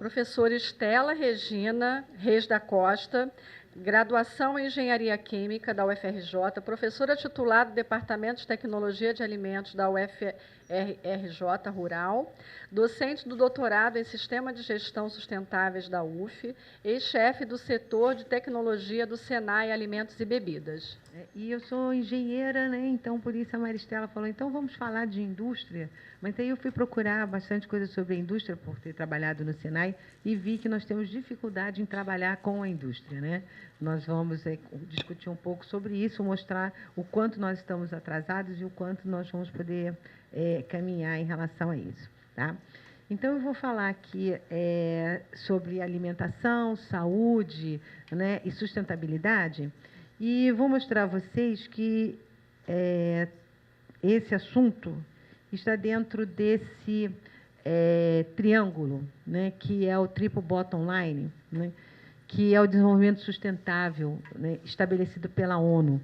Professora Estela Regina Reis da Costa, graduação em Engenharia Química da UFRJ, professora titular do Departamento de Tecnologia de Alimentos da UFRJ Rural, docente do doutorado em Sistema de Gestão Sustentáveis da UF e chefe do setor de tecnologia do Senai Alimentos e Bebidas. E eu sou engenheira, né? Então, por isso a Maristela falou, então vamos falar de indústria. Mas aí eu fui procurar bastante coisa sobre a indústria, por ter trabalhado no Senai, e vi que nós temos dificuldade em trabalhar com a indústria, né? Nós vamos discutir um pouco sobre isso, mostrar o quanto nós estamos atrasados e o quanto nós vamos poder caminhar em relação a isso, tá? Então, eu vou falar aqui sobre alimentação, saúde, né, e sustentabilidade, e vou mostrar a vocês que esse assunto está dentro desse triângulo, né, que é o triple bottom line, né, que é o desenvolvimento sustentável, né, estabelecido pela ONU,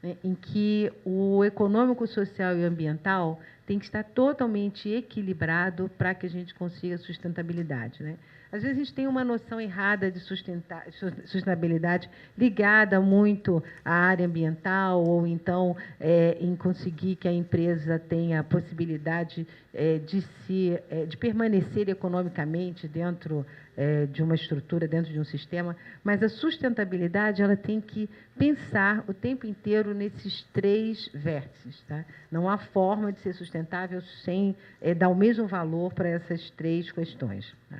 né, em que o econômico, social e ambiental tem que estar totalmente equilibrado para que a gente consiga sustentabilidade, né? Às vezes a gente tem uma noção errada de sustentabilidade ligada muito à área ambiental, ou então em conseguir que a empresa tenha a possibilidade de permanecer economicamente dentro de uma estrutura, dentro de um sistema, mas a sustentabilidade ela tem que pensar o tempo inteiro nesses três vértices, tá? Não há forma de ser sustentável sem dar o mesmo valor para essas três questões, tá?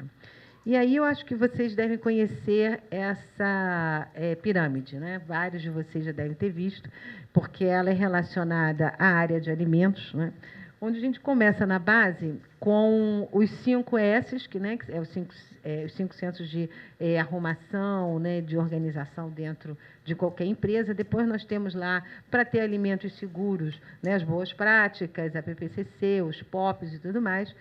E aí eu acho que vocês devem conhecer essa pirâmide, né? Vários de vocês já devem ter visto, porque ela é relacionada à área de alimentos, né? Onde a gente começa na base com os 5 S's, que, né, que os 5 centros de arrumação, né, de organização dentro de qualquer empresa. Depois nós temos lá, para ter alimentos seguros, né, as boas práticas, a PPCC, os POPs e tudo mais.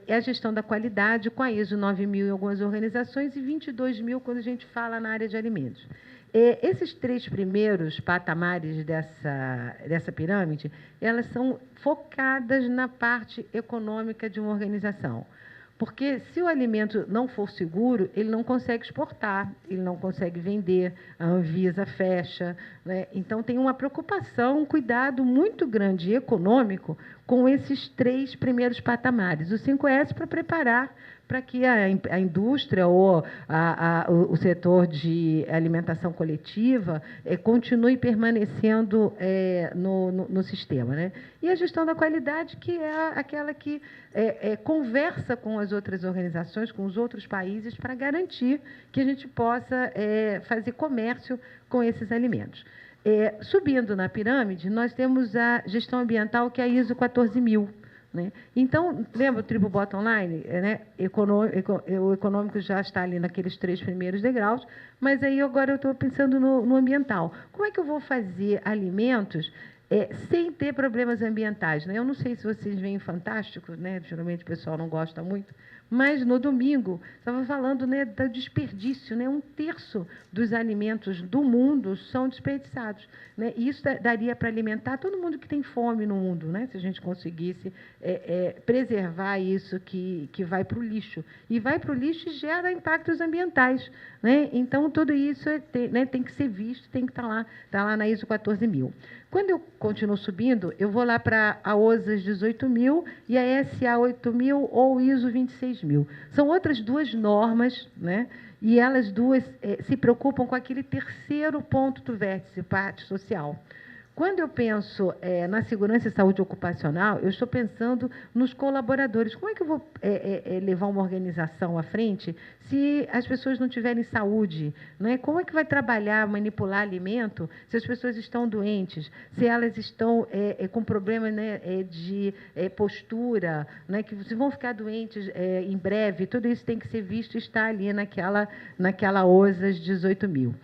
A gestão da qualidade, com a ISO 9000 em algumas organizações e 22.000 quando a gente fala na área de alimentos. Esses 3 primeiros patamares dessa pirâmide, elas são focadas na parte econômica de uma organização. Porque se o alimento não for seguro, ele não consegue exportar, ele não consegue vender, a Anvisa fecha, né? Então, tem uma preocupação, um cuidado muito grande econômico com esses 3 primeiros patamares. O 5S para preparar para que a indústria ou o setor de alimentação coletiva continue permanecendo no sistema, né? E a gestão da qualidade, que é aquela que conversa com as outras organizações, com os outros países, para garantir que a gente possa fazer comércio com esses alimentos. Subindo na pirâmide, nós temos a gestão ambiental, que é a ISO 14.000. Né? Então, lembra o triple bottom line? Né? O econômico já está ali naqueles 3 primeiros degraus, mas aí agora eu estou pensando no ambiental. Como é que eu vou fazer alimentos sem ter problemas ambientais? Né? Eu não sei se vocês veem Fantástico, né? Geralmente o pessoal não gosta muito, mas no domingo estava falando, né, do desperdício, né? 1/3 dos alimentos do mundo são desperdiçados, né? E isso daria para alimentar todo mundo que tem fome no mundo, né? Se a gente conseguisse preservar isso que vai para o lixo. E vai para o lixo e gera impactos ambientais, né? Então, tudo isso tem que ser visto, tem que estar lá na ISO 14.000. Quando eu continuo subindo, eu vou lá para a OSAS 18.000 e a SA 8.000 ou ISO 26.000. São outras 2 normas, né? E elas duas se preocupam com aquele terceiro ponto do vértice, parte social. Quando eu penso na segurança e saúde ocupacional, eu estou pensando nos colaboradores. Como é que eu vou levar uma organização à frente se as pessoas não tiverem saúde? Né? Como é que vai trabalhar, manipular alimento se as pessoas estão doentes, se elas estão com problemas, né, de postura, né, que vão ficar doentes em breve? Tudo isso tem que ser visto e está ali naquela OSAS 18.000.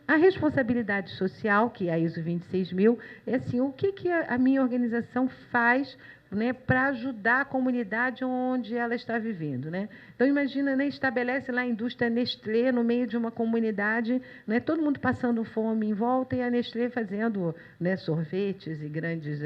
A responsabilidade social, que é a ISO 26.000, é assim, o que a minha organização faz né, para ajudar a comunidade onde ela está vivendo, né? Então, imagina, né, estabelece lá a indústria Nestlé no meio de uma comunidade, né, todo mundo passando fome em volta e a Nestlé fazendo, né, sorvetes e grandes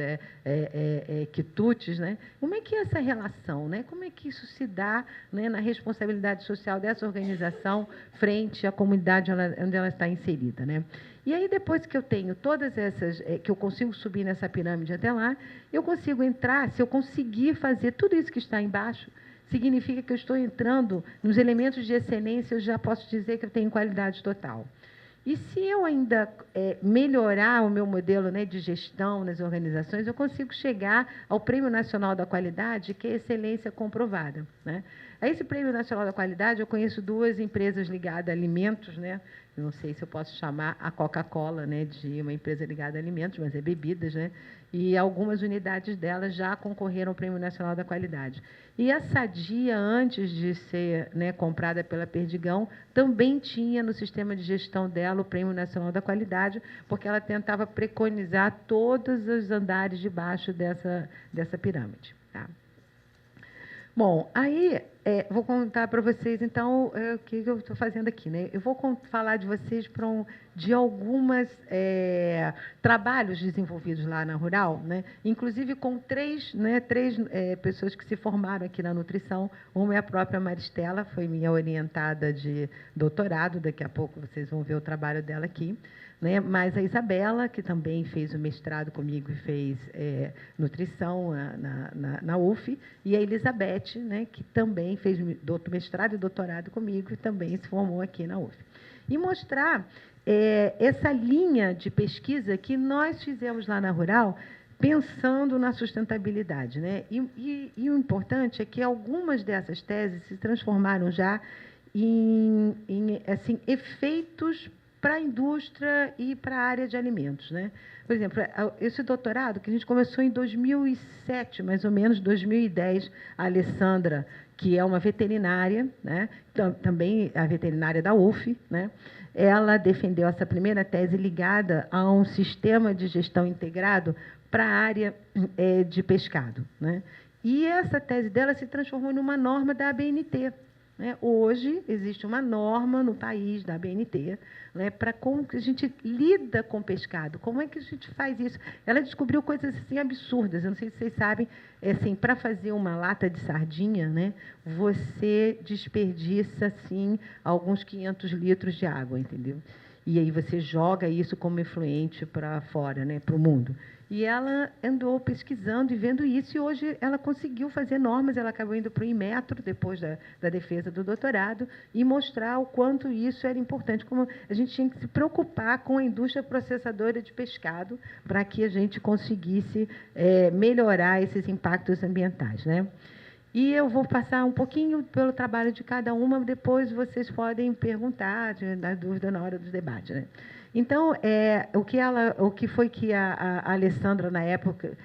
quitutes, né? Como é que é essa relação, né? Como é que isso se dá, né, na responsabilidade social dessa organização frente à comunidade onde ela está inserida, né? E aí, depois que eu tenho todas essas, que eu consigo subir nessa pirâmide até lá, eu consigo entrar, se eu conseguir fazer tudo isso que está embaixo, significa que eu estou entrando nos elementos de excelência, eu já posso dizer que eu tenho qualidade total. E se eu ainda melhorar o meu modelo, né, de gestão nas organizações, eu consigo chegar ao Prêmio Nacional da Qualidade, que é excelência comprovada, né? A esse Prêmio Nacional da Qualidade, eu conheço 2 empresas ligadas a alimentos, né? Eu não sei se eu posso chamar a Coca-Cola, né, de uma empresa ligada a alimentos, mas é bebidas, né? E algumas unidades delas já concorreram ao Prêmio Nacional da Qualidade. E a Sadia, antes de ser, né, comprada pela Perdigão, também tinha no sistema de gestão dela o Prêmio Nacional da Qualidade, porque ela tentava preconizar todos os andares de baixo dessa pirâmide. Tá? Bom, aí vou contar para vocês, então, o que eu estou fazendo aqui, né? Eu vou falar de vocês de alguns trabalhos desenvolvidos lá na Rural, né? Inclusive com três pessoas que se formaram aqui na nutrição. Uma é a própria Maristela, foi minha orientada de doutorado, daqui a pouco vocês vão ver o trabalho dela aqui. Né? Mas a Isabela, que também fez o mestrado comigo e fez nutrição na UF, e a Elizabeth, né, que também fez mestrado e doutorado comigo e também se formou aqui na UF. E mostrar essa linha de pesquisa que nós fizemos lá na Rural, pensando na sustentabilidade, né? E o importante é que algumas dessas teses se transformaram já em assim, efeitos para a indústria e para a área de alimentos, né? Por exemplo, esse doutorado, que a gente começou em 2007, mais ou menos, 2010, a Alessandra, que é uma veterinária, né? Também a veterinária da UF, né? Ela defendeu essa primeira tese ligada a um sistema de gestão integrado para a área de pescado, né? E essa tese dela se transformou numa norma da ABNT. Hoje, existe uma norma no país da ABNT, né, para como que a gente lida com o pescado, como é que a gente faz isso. Ela descobriu coisas assim, absurdas, eu não sei se vocês sabem, assim, para fazer uma lata de sardinha, né, você desperdiça assim, alguns 500 litros de água, entendeu? E aí você joga isso como efluente para fora, né, para o mundo. E ela andou pesquisando e vendo isso, e hoje ela conseguiu fazer normas, ela acabou indo para o Inmetro, depois da defesa do doutorado, e mostrar o quanto isso era importante, como a gente tinha que se preocupar com a indústria processadora de pescado, para que a gente conseguisse melhorar esses impactos ambientais, né? E eu vou passar um pouquinho pelo trabalho de cada uma, depois vocês podem perguntar, na dúvida, na hora dos debates, né? Então, o que foi que a Alessandra, na época,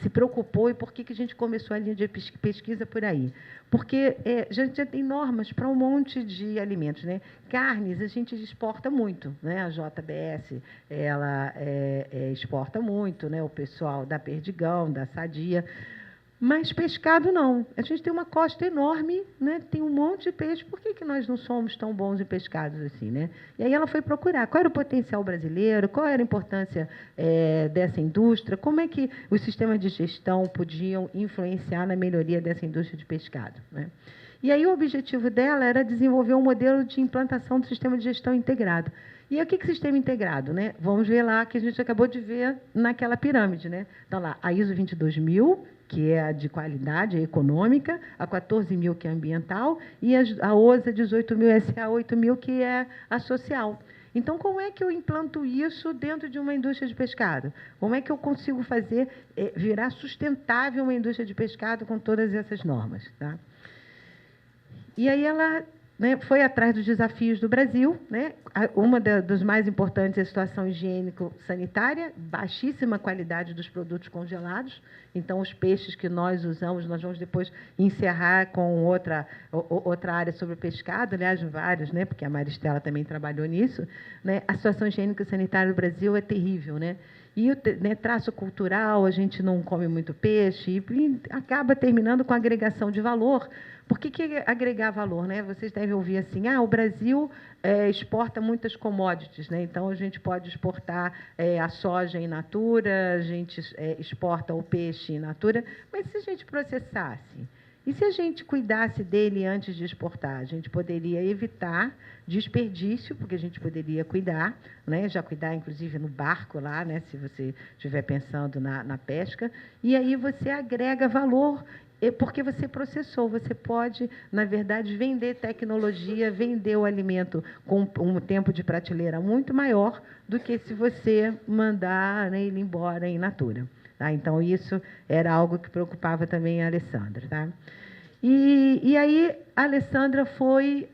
se preocupou e por que a gente começou a linha de pesquisa por aí? Porque a gente já tem normas para um monte de alimentos, né? Carnes, a gente exporta muito, né? A JBS, ela exporta muito, né? O pessoal da Perdigão, da Sadia. Mas pescado não. A gente tem uma costa enorme, né? Tem um monte de peixe. Por que nós não somos tão bons em pescados assim, né? E aí ela foi procurar qual era o potencial brasileiro, qual era a importância dessa indústria, como é que os sistemas de gestão podiam influenciar na melhoria dessa indústria de pescado, né? E aí o objetivo dela era desenvolver um modelo de implantação do sistema de gestão integrado. E o que é sistema integrado, né? Vamos ver lá que a gente acabou de ver naquela pirâmide, né? Então lá, a ISO 22000, que é a de qualidade, a econômica, a 14.000, que é ambiental, e a OSA 18.000, SA 8.000, que é a social. Então, como é que eu implanto isso dentro de uma indústria de pescado? Como é que eu consigo fazer virar sustentável uma indústria de pescado com todas essas normas? Tá? E aí ela, né, foi atrás dos desafios do Brasil, né? Uma dos mais importantes é a situação higiênico-sanitária, baixíssima qualidade dos produtos congelados. Então, os peixes que nós usamos, nós vamos depois encerrar com outra área sobre o pescado, aliás, vários, né? Porque a Maristela também trabalhou nisso, né? A situação higiênico-sanitária do Brasil é terrível, né? E o traço cultural, a gente não come muito peixe, e acaba terminando com agregação de valor. Por que agregar valor, né? Vocês devem ouvir assim, o Brasil exporta muitas commodities, né? Então, a gente pode exportar a soja in natura, a gente exporta o peixe in natura, mas se a gente processasse, e se a gente cuidasse dele antes de exportar? A gente poderia evitar desperdício, porque a gente poderia cuidar, né? Já cuidar, inclusive, no barco lá, né? Se você estiver pensando na pesca, e aí você agrega valor, porque você processou. Você pode, na verdade, vender tecnologia, vender o alimento com um tempo de prateleira muito maior do que se você mandar, né, ele embora in natura. Tá? Então, isso era algo que preocupava também a Alessandra. Tá? E aí, a Alessandra foi...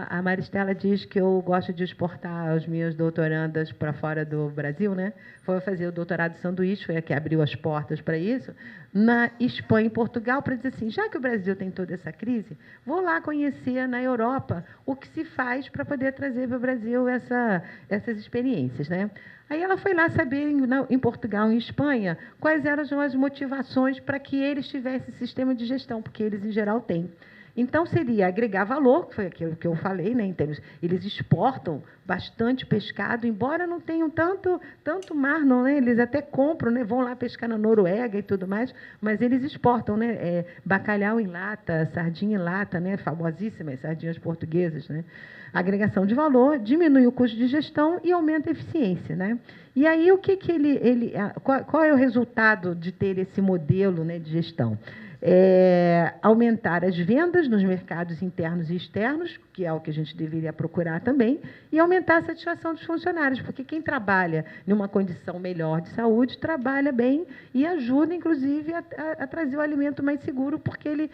a Maristela diz que eu gosto de exportar as minhas doutorandas para fora do Brasil, né? Foi fazer o doutorado de sanduíche, foi a que abriu as portas para isso, na Espanha e Portugal, para dizer assim, já que o Brasil tem toda essa crise, vou lá conhecer na Europa o que se faz para poder trazer para o Brasil essas experiências, né? Aí ela foi lá saber, em Portugal e em Espanha, quais eram as motivações para que eles tivessem sistema de gestão, porque eles, em geral, têm. Então, seria agregar valor, que foi aquilo que eu falei, né, em termos, eles exportam bastante pescado, embora não tenham tanto mar, não, né, eles até compram, né, vão lá pescar na Noruega e tudo mais, mas eles exportam, né, bacalhau em lata, sardinha em lata, né, famosíssimas sardinhas portuguesas, né. Agregação de valor, diminui o custo de gestão e aumenta a eficiência, né? E aí, qual é o resultado de ter esse modelo, né, de gestão? Aumentar as vendas nos mercados internos e externos, que é o que a gente deveria procurar também, e aumentar a satisfação dos funcionários, porque quem trabalha numa condição melhor de saúde trabalha bem e ajuda, inclusive, a trazer o alimento mais seguro, porque ele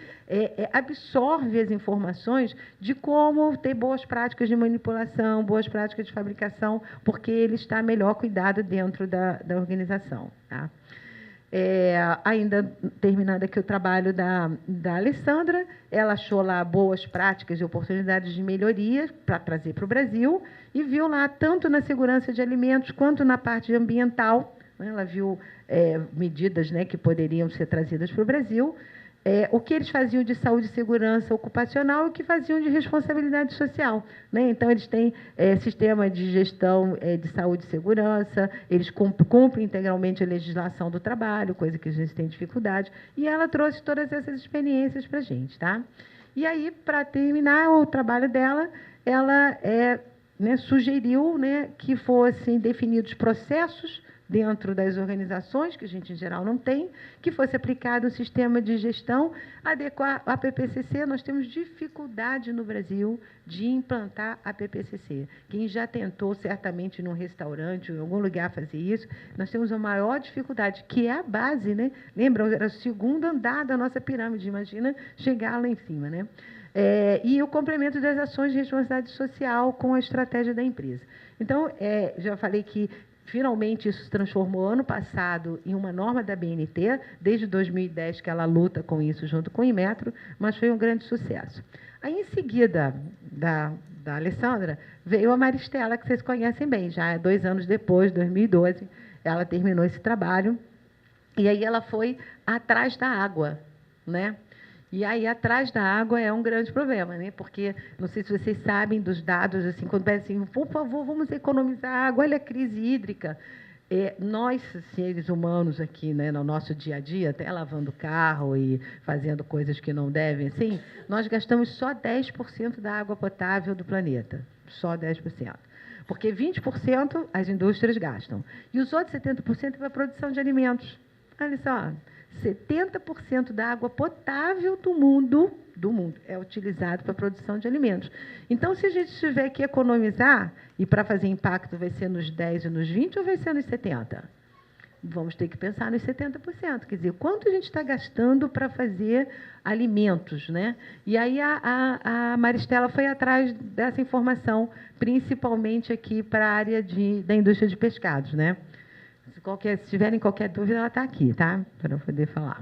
absorve as informações de como ter boas práticas de manipulação, boas práticas de fabricação, porque ele está melhor cuidado dentro da organização. Tá? Ainda terminando aqui o trabalho da Alessandra, ela achou lá boas práticas e oportunidades de melhoria para trazer para o Brasil e viu lá, tanto na segurança de alimentos quanto na parte ambiental, né, ela viu medidas, né, que poderiam ser trazidas para o Brasil, o que eles faziam de saúde e segurança ocupacional e o que faziam de responsabilidade social. Né? Então, eles têm sistema de gestão de saúde e segurança, eles cumprem integralmente a legislação do trabalho, coisa que a gente tem dificuldade, e ela trouxe todas essas experiências para a gente. Tá? E aí, para terminar o trabalho dela, ela sugeriu, né, que fossem definidos processos dentro das organizações, que a gente, em geral, não tem, que fosse aplicado um sistema de gestão adequado à PPCC. Nós temos dificuldade no Brasil de implantar a PPCC. Quem já tentou, certamente, num restaurante ou em algum lugar fazer isso, nós temos a maior dificuldade, que é a base, né? Lembra, era o segundo andar da nossa pirâmide, imagina chegar lá em cima, né? E o complemento das ações de responsabilidade social com a estratégia da empresa. Então, já falei que finalmente, isso se transformou ano passado em uma norma da BNT, desde 2010 que ela luta com isso junto com o Inmetro, mas foi um grande sucesso. Aí, em seguida da Alessandra, veio a Maristela, que vocês conhecem bem, já 2 anos depois, 2012, ela terminou esse trabalho, e aí ela foi atrás da água, né? E aí, atrás da água é um grande problema, né? Porque, não sei se vocês sabem dos dados, assim, quando pedem assim, por favor, vamos economizar água, olha a crise hídrica. Nós, seres humanos aqui, né, no nosso dia a dia, até lavando carro e fazendo coisas que não devem, assim, nós gastamos só 10% da água potável do planeta. Só 10%. Porque 20% as indústrias gastam. E os outros 70% é para a produção de alimentos. Olha só, 70% da água potável do mundo é utilizado para a produção de alimentos. Então, se a gente tiver que economizar, e para fazer impacto vai ser nos 10 e nos 20 ou vai ser nos 70? Vamos ter que pensar nos 70%. Quer dizer, quanto a gente está gastando para fazer alimentos, né? E aí a Maristela foi atrás dessa informação, principalmente aqui para a área da indústria de pescados, né? Se tiverem qualquer dúvida, ela está aqui, tá? Para eu poder falar.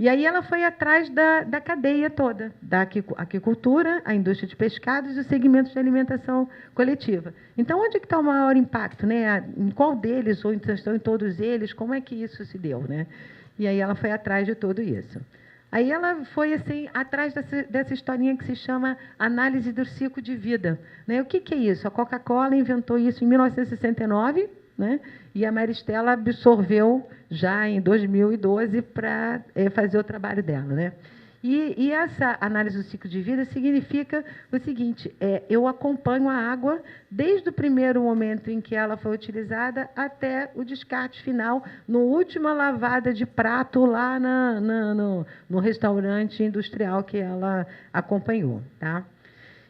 E aí ela foi atrás da cadeia toda, da aquicultura, a indústria de pescados e o segmento de alimentação coletiva. Então, onde é que está o maior impacto, né? Em qual deles, ou estão em todos eles, como é que isso se deu, né? E aí ela foi atrás de tudo isso. Aí ela foi assim atrás dessa historinha que se chama análise do ciclo de vida, né? O que é isso? A Coca-Cola inventou isso em 1969, né? E a Maristela absorveu já em 2012 para fazer o trabalho dela, né? E essa análise do ciclo de vida significa o seguinte: eu acompanho a água desde o primeiro momento em que ela foi utilizada até o descarte final, na última lavada de prato lá no restaurante industrial que ela acompanhou, tá?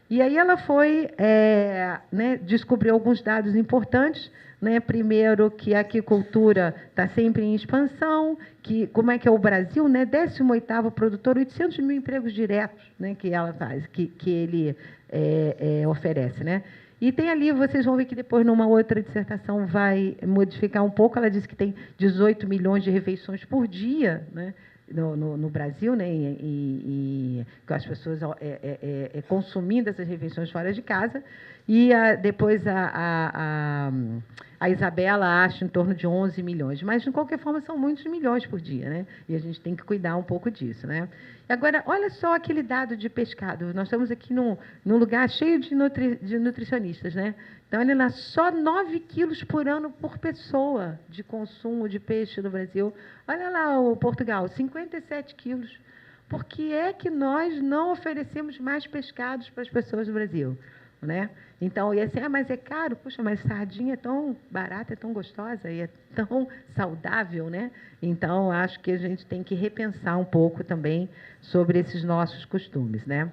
E aí ela foi né, descobriu alguns dados importantes, né? Primeiro, que a aquicultura está sempre em expansão, que como é que é o Brasil, né? 18º produtor, 800 mil empregos diretos, né? Que ela faz, que ele oferece, né? E tem ali, vocês vão ver que depois, numa outra dissertação, vai modificar um pouco. Ela diz que tem 18 milhões de refeições por dia, né? No Brasil, né, e com as pessoas consumindo essas refeições fora de casa. E depois a Isabela acha em torno de 11 milhões. Mas, de qualquer forma, são muitos milhões por dia, né? E a gente tem que cuidar um pouco disso, né? Agora, olha só aquele dado de pescado. Nós estamos aqui num lugar cheio de nutricionistas, né? Então, olha lá, só 9 quilos por ano por pessoa de consumo de peixe no Brasil. Olha lá o Portugal, 57 quilos. Por que é que nós não oferecemos mais pescados para as pessoas do Brasil? Né? Então, e assim, mas é caro, puxa, mas sardinha é tão barata, é tão gostosa e é tão saudável, né? Então, acho que a gente tem que repensar um pouco também sobre esses nossos costumes, né?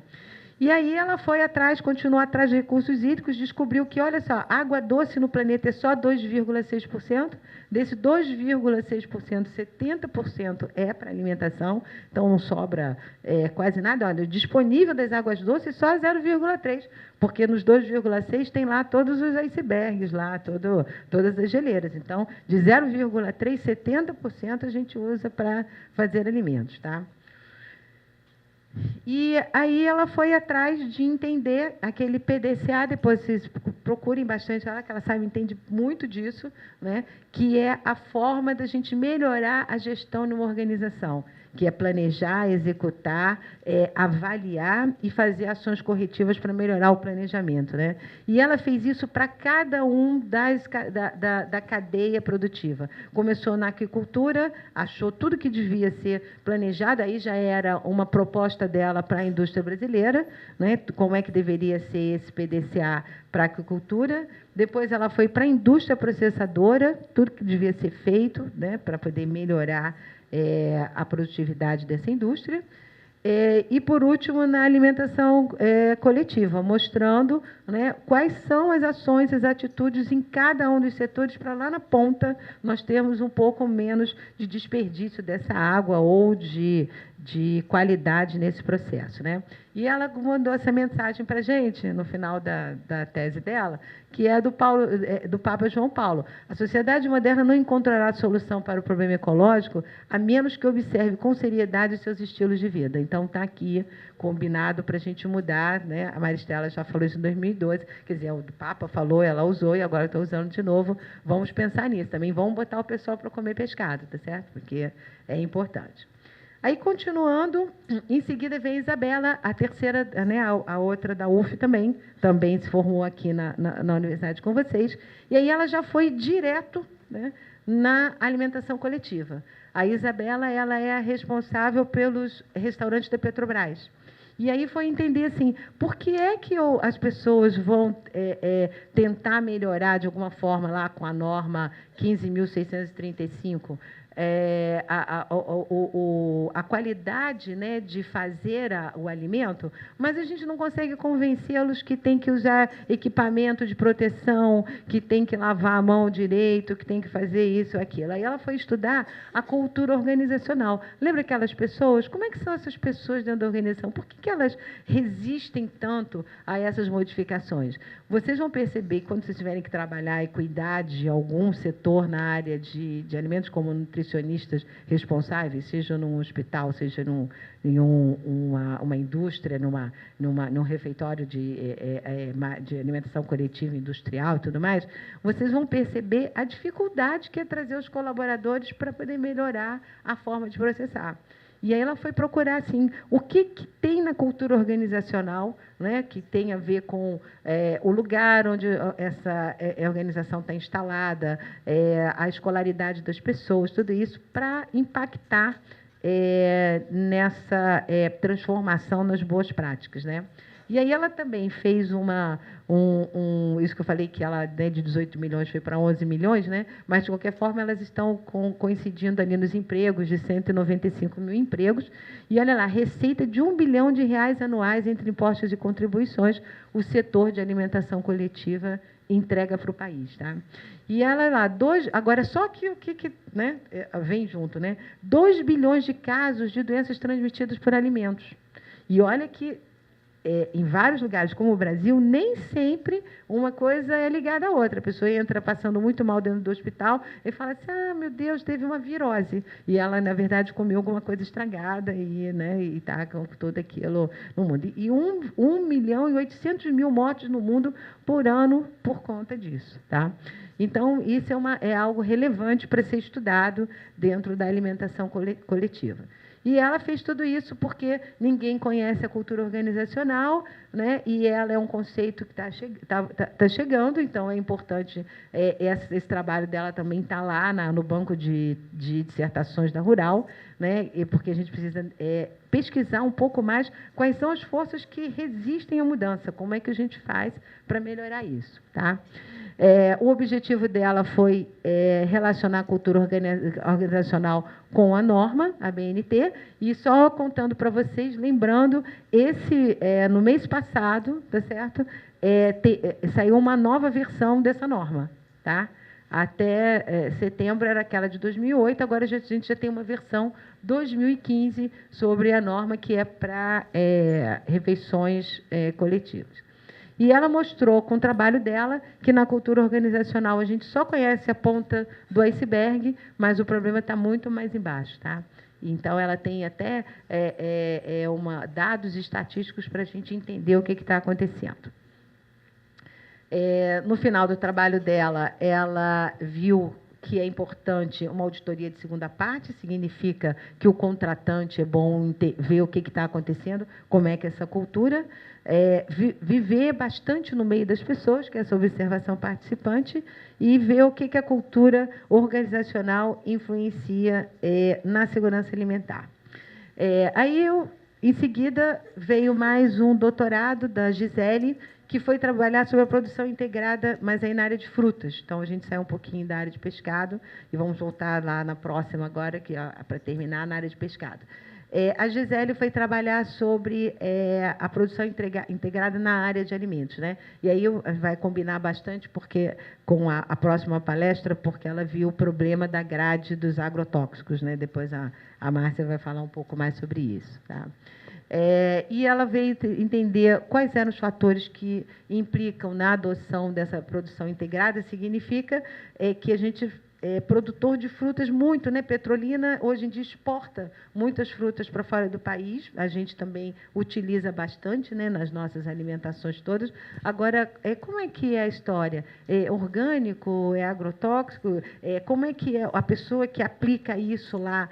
E aí ela foi atrás, continuou atrás de recursos hídricos, descobriu que, olha só, água doce no planeta é só 2,6%, desse 2,6%, 70% é para alimentação, então não sobra quase nada. Olha, o disponível das águas doces só 0,3%, porque nos 2,6% tem lá todos os icebergs, lá, todas as geleiras. Então, de 0,3%, 70% a gente usa para fazer alimentos, tá? E aí ela foi atrás de entender aquele PDCA, depois vocês procurem bastante ela, que ela sabe, entende muito disso, né? Que é a forma da gente melhorar a gestão numa organização, que é planejar, executar, avaliar e fazer ações corretivas para melhorar o planejamento, né? E ela fez isso para cada um da cadeia produtiva. Começou na aquicultura, achou tudo que devia ser planejado, aí já era uma proposta dela para a indústria brasileira, né? Como é que deveria ser esse PDCA para a aquicultura. Depois ela foi para a indústria processadora, tudo que devia ser feito, né, para poder melhorar a produtividade dessa indústria. E, por último, na alimentação coletiva, mostrando, né, quais são as ações, as atitudes em cada um dos setores, para lá na ponta nós termos um pouco menos de desperdício dessa água ou de qualidade nesse processo, né? E ela mandou essa mensagem para a gente, no final da tese dela, que é do Papa João Paulo. A sociedade moderna não encontrará solução para o problema ecológico a menos que observe com seriedade seus estilos de vida. Então, está aqui combinado para a gente mudar, né? A Maristela já falou isso em 2012, quer dizer, o Papa falou, ela usou e agora está usando de novo. Vamos pensar nisso também, vamos botar o pessoal para comer pescado, tá certo? Porque é importante. Aí, continuando, em seguida vem Isabela, a terceira, né, a outra da UF também se formou aqui na universidade com vocês, e aí ela já foi direto, né, na alimentação coletiva. A Isabela, ela é a responsável pelos restaurantes da Petrobras. E aí foi entender assim, por que é que as pessoas vão tentar melhorar de alguma forma lá com a norma 15.635, a qualidade, né, de fazer o alimento, mas a gente não consegue convencê-los que tem que usar equipamento de proteção, que tem que lavar a mão direito, que tem que fazer isso, aquilo. Aí ela foi estudar a cultura organizacional. Lembra aquelas pessoas? Como é que são essas pessoas dentro da organização? Por que que elas resistem tanto a essas modificações? Vocês vão perceber que quando vocês tiverem que trabalhar e cuidar de algum setor na área de alimentos, como nutricionistas responsáveis, seja num hospital, seja em uma indústria, num refeitório de alimentação coletiva industrial e tudo mais, vocês vão perceber a dificuldade que é trazer os colaboradores para poder melhorar a forma de processar. E aí ela foi procurar assim, o que tem na cultura organizacional, né, que tem a ver com o lugar onde essa organização está instalada, a escolaridade das pessoas, tudo isso para impactar nessa transformação nas boas práticas, né? E aí ela também fez isso que eu falei, que ela, né, de 18 milhões foi para 11 milhões, né? Mas, de qualquer forma, elas estão coincidindo ali nos empregos, de 195 mil empregos. E, olha lá, receita de R$ 1 bilhão anuais entre impostos e contribuições, o setor de alimentação coletiva entrega para o país. Tá? E ela lá, agora, só que o que né, vem junto, né? 2 bilhões de casos de doenças transmitidas por alimentos. E olha que em vários lugares, como o Brasil, nem sempre uma coisa é ligada à outra. A pessoa entra passando muito mal dentro do hospital e fala assim, meu Deus, teve uma virose. E ela, na verdade, comeu alguma coisa estragada e está com tudo aquilo no mundo. E 1 milhão e 800 mil mortes no mundo por ano por conta disso. Tá? Então, isso é algo relevante para ser estudado dentro da alimentação coletiva. E ela fez tudo isso porque ninguém conhece a cultura organizacional, né? E ela é um conceito que está chegando, então é importante, esse trabalho dela também está lá no banco de dissertações da Rural, né? Porque a gente precisa pesquisar um pouco mais quais são as forças que resistem à mudança, como é que a gente faz para melhorar isso. Tá? O objetivo dela foi relacionar a cultura organizacional com a norma, a BNT, e só contando para vocês, lembrando, no mês passado, tá certo? Saiu uma nova versão dessa norma. Tá? Até setembro era aquela de 2008, agora a gente já tem uma versão 2015 sobre a norma que é para refeições coletivas. E ela mostrou, com o trabalho dela, que na cultura organizacional a gente só conhece a ponta do iceberg, mas o problema está muito mais embaixo. Tá? Então, ela tem até dados estatísticos para a gente entender o que está acontecendo. No final do trabalho dela, ela viu que é importante uma auditoria de segunda parte, significa que o contratante é bom ver o que está acontecendo, como é que é essa cultura, viver bastante no meio das pessoas, que é essa observação participante, e ver o que a cultura organizacional influencia na segurança alimentar. Em seguida, veio mais um doutorado da Gisele, que foi trabalhar sobre a produção integrada, mas aí na área de frutas. Então, a gente sai um pouquinho da área de pescado e vamos voltar lá na próxima agora, para terminar, na área de pescado. A Gisele foi trabalhar sobre a produção integrada na área de alimentos. Né? E aí vai combinar bastante com a próxima palestra, porque ela viu o problema da grade dos agrotóxicos. Né? Depois a Márcia vai falar um pouco mais sobre isso. Tá? E ela veio entender quais eram os fatores que implicam na adoção dessa produção integrada. Significa que a gente produtor de frutas muito, né? Petrolina hoje em dia exporta muitas frutas para fora do país. A gente também utiliza bastante, né, nas nossas alimentações todas. Agora, como é que é a história? É orgânico? É agrotóxico? Como é que é a pessoa que aplica isso lá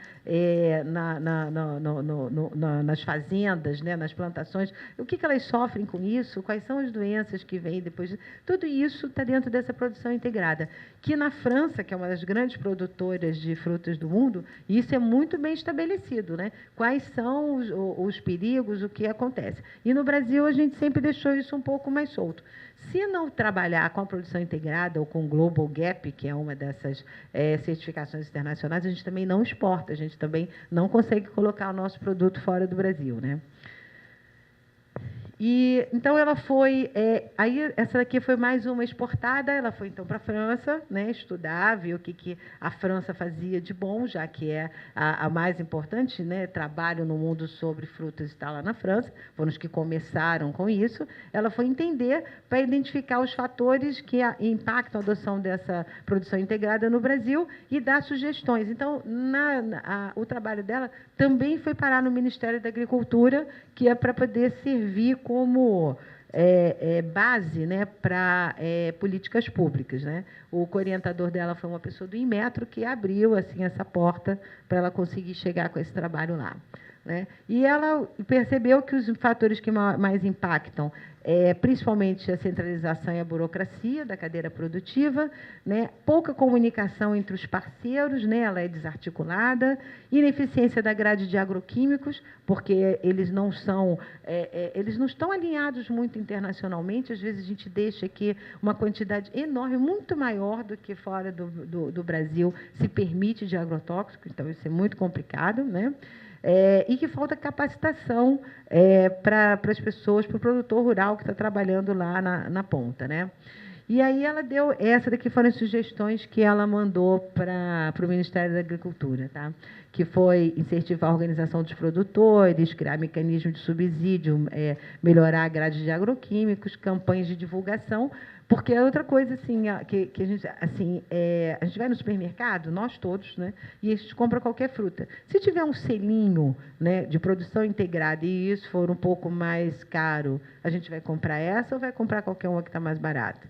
nas fazendas, né, nas plantações? O que elas sofrem com isso? Quais são as doenças que vêm depois? Tudo isso está dentro dessa produção integrada. Que na França, que é uma das grandes produtoras de frutas do mundo, isso é muito bem estabelecido, né? Quais são os perigos, o que acontece. E no Brasil a gente sempre deixou isso um pouco mais solto. Se não trabalhar com a produção integrada ou com o Global Gap, que é uma dessas certificações internacionais, a gente também não exporta, a gente também não consegue colocar o nosso produto fora do Brasil, né? E então ela foi, aí essa daqui foi mais uma exportada, ela foi então para a França, né, estudar, ver o que a França fazia de bom, já que é a mais importante, né, trabalho no mundo sobre frutas está lá na França, foram os que começaram com isso. Ela foi entender para identificar os fatores que impactam a adoção dessa produção integrada no Brasil e dar sugestões. Então, o trabalho dela também foi parar no Ministério da Agricultura, que é para poder servir como base, né, para políticas públicas, né? O orientador dela foi uma pessoa do Inmetro que abriu assim essa porta para ela conseguir chegar com esse trabalho lá, né? E ela percebeu que os fatores que mais impactam principalmente a centralização e a burocracia da cadeira produtiva, né? Pouca comunicação entre os parceiros, né? Ela é desarticulada, ineficiência da grade de agroquímicos, porque eles não estão alinhados muito internacionalmente, às vezes a gente deixa aqui uma quantidade enorme, muito maior do que fora do Brasil se permite de agrotóxico, então isso é muito complicado, né? E que falta capacitação para as pessoas, para o produtor rural que está trabalhando lá na ponta, né? E aí ela deu, essa daqui foram as sugestões que ela mandou para o Ministério da Agricultura, tá? Que foi incentivar a organização dos produtores, criar mecanismos de subsídio, melhorar a grade de agroquímicos, campanhas de divulgação, porque é outra coisa assim, que a gente, assim, a gente vai no supermercado, nós todos, né, e a gente compra qualquer fruta. Se tiver um selinho, né, de produção integrada e isso for um pouco mais caro, a gente vai comprar essa ou vai comprar qualquer uma que está mais barata?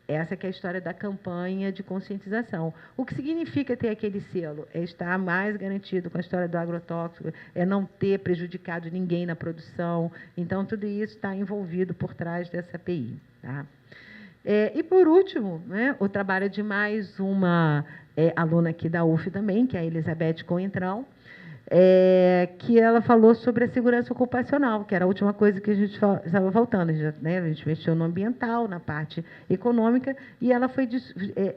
Essa que é a história da campanha de conscientização. O que significa ter aquele selo? É estar mais garantido com a história do agrotóxico, é não ter prejudicado ninguém na produção. Então, tudo isso está envolvido por trás dessa API. Tá? E, por último, né, o trabalho de mais uma aluna aqui da UF também, que é a Elizabeth Coentrão, que ela falou sobre a segurança ocupacional, que era a última coisa que a gente estava faltando. A gente mexeu no ambiental, na parte econômica, e ela foi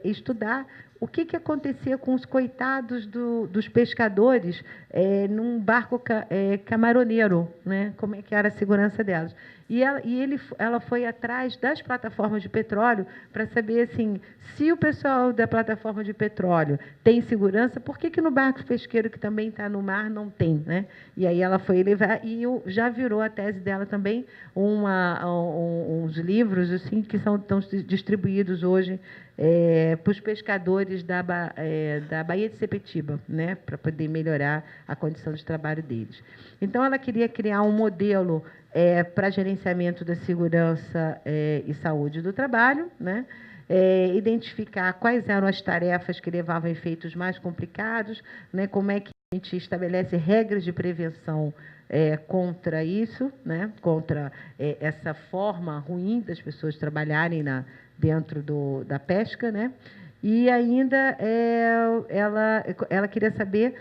estudar o que acontecia com os coitados dos pescadores num barco camaroneiro, né? Como é que era a segurança delas. E ela foi atrás das plataformas de petróleo para saber assim, se o pessoal da plataforma de petróleo tem segurança, por que no barco pesqueiro que também está no mar não tem, né? E aí ela foi levar, e já virou a tese dela também uns livros assim, que estão distribuídos hoje para os pescadores da Baía de Sepetiba, né? Para poder melhorar a condição de trabalho deles. Então, ela queria criar um modelo para gerenciamento da segurança e saúde do trabalho, né? Identificar quais eram as tarefas que levavam a efeitos mais complicados, né? Como é que a gente estabelece regras de prevenção contra isso, né? Contra essa forma ruim das pessoas trabalharem dentro da pesca, né? E ainda ela queria saber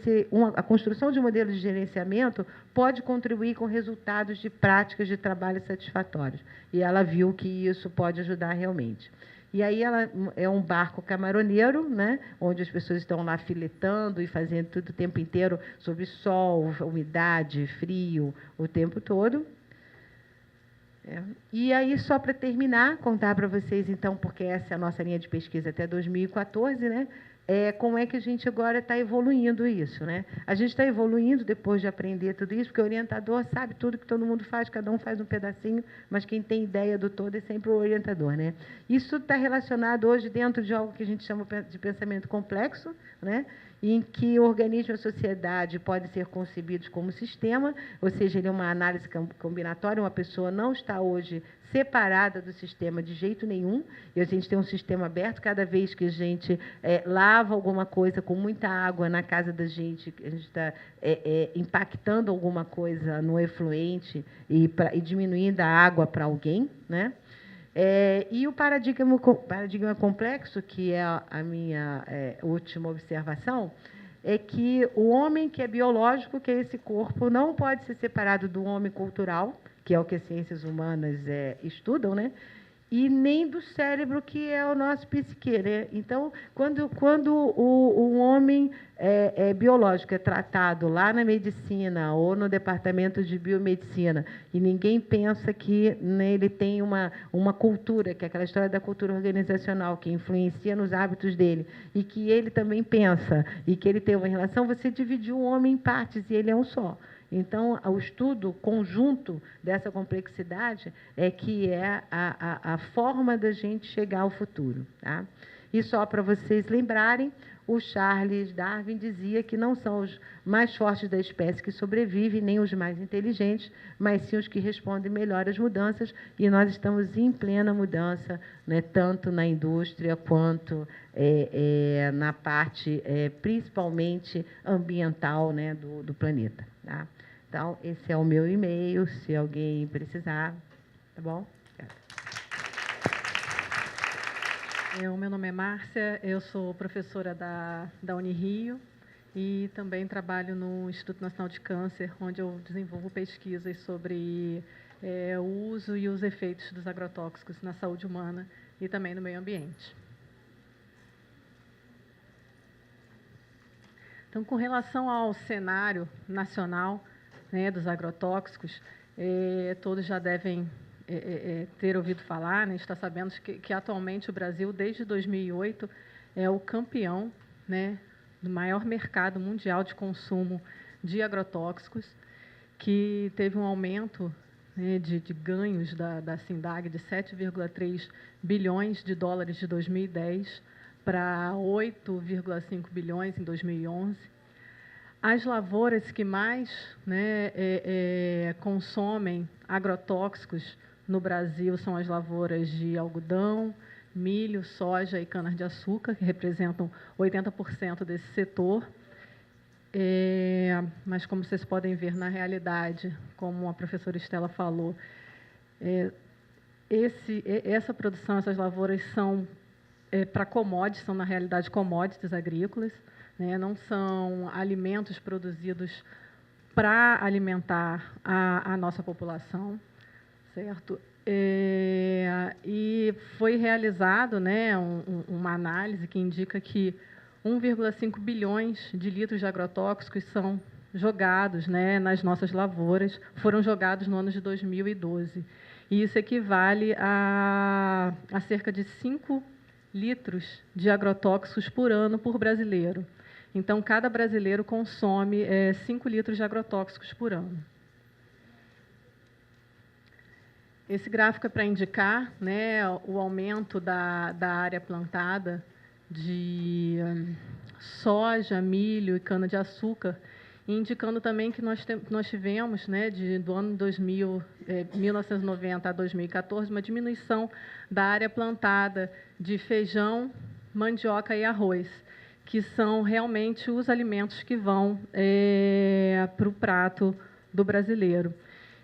se a construção de um modelo de gerenciamento pode contribuir com resultados de práticas de trabalho satisfatórios. E ela viu que isso pode ajudar realmente. E aí ela é um barco camaroneiro, né, onde as pessoas estão lá filetando e fazendo tudo o tempo inteiro sob sol, umidade, frio, o tempo todo. E aí, só para terminar, contar para vocês, então, porque essa é a nossa linha de pesquisa até 2014, né? Como é que a gente agora está evoluindo isso, né? A gente está evoluindo depois de aprender tudo isso, porque o orientador sabe tudo que todo mundo faz, cada um faz um pedacinho, mas quem tem ideia do todo é sempre o orientador, né? Isso está relacionado hoje dentro de algo que a gente chama de pensamento complexo, né? Em que o organismo e a sociedade podem ser concebidos como sistema, ou seja, ele é uma análise combinatória, uma pessoa não está hoje separada do sistema de jeito nenhum, e a gente tem um sistema aberto, cada vez que a gente lava alguma coisa com muita água na casa da gente, a gente está impactando alguma coisa no efluente e diminuindo a água para alguém, né? E o paradigma complexo, que é a minha última observação, é que o homem que é biológico, que é esse corpo, não pode ser separado do homem cultural, que é o que as ciências humanas estudam, né? e nem do cérebro, que é o nosso psique, né? Então, quando o homem biológico é tratado lá na medicina ou no departamento de biomedicina, e ninguém pensa que, né, ele tem uma cultura, que é aquela história da cultura organizacional, que influencia nos hábitos dele, e que ele também pensa, e que ele tem uma relação, você dividiu o homem em partes, e ele é um só. Então, o estudo conjunto dessa complexidade é que é a forma da gente chegar ao futuro. Tá? E só para vocês lembrarem, o Charles Darwin dizia que não são os mais fortes da espécie que sobrevivem, nem os mais inteligentes, mas sim os que respondem melhor às mudanças, e nós estamos em plena mudança, né, tanto na indústria quanto na parte, principalmente, ambiental, né, do planeta. Tá? Então, esse é o meu e-mail, se alguém precisar. Tá bom? O meu nome é Márcia, eu sou professora da Unirio e também trabalho no Instituto Nacional de Câncer, onde eu desenvolvo pesquisas sobre o uso e os efeitos dos agrotóxicos na saúde humana e também no meio ambiente. Então, com relação ao cenário nacional, né, dos agrotóxicos, todos já devem ter ouvido falar, né, está sabendo que atualmente o Brasil, desde 2008, é o campeão, né, do maior mercado mundial de consumo de agrotóxicos, que teve um aumento, né, de ganhos da SINDAG de 7,3 bilhões de dólares de 2010 para 8,5 bilhões em 2011. As lavouras que mais, né, consomem agrotóxicos no Brasil são as lavouras de algodão, milho, soja e cana-de-açúcar, que representam 80% desse setor. Mas, como vocês podem ver na realidade, como a professora Estela falou, essa produção, essas lavouras são para commodities, são, na realidade, commodities agrícolas, né? Não são alimentos produzidos para alimentar a nossa população, certo? E foi realizado, né, uma análise que indica que 1,5 bilhões de litros de agrotóxicos são jogados, né, nas nossas lavouras, foram jogados no ano de 2012. E isso equivale a cerca de 5 litros de agrotóxicos por ano por brasileiro. Então, cada brasileiro consome 5 litros de agrotóxicos por ano. Esse gráfico é para indicar, né, o aumento da área plantada de soja, milho e cana-de-açúcar, indicando também que nós tivemos, né, do ano 1990 a 2014, uma diminuição da área plantada de feijão, mandioca e arroz, que são realmente os alimentos que vão para o prato do brasileiro,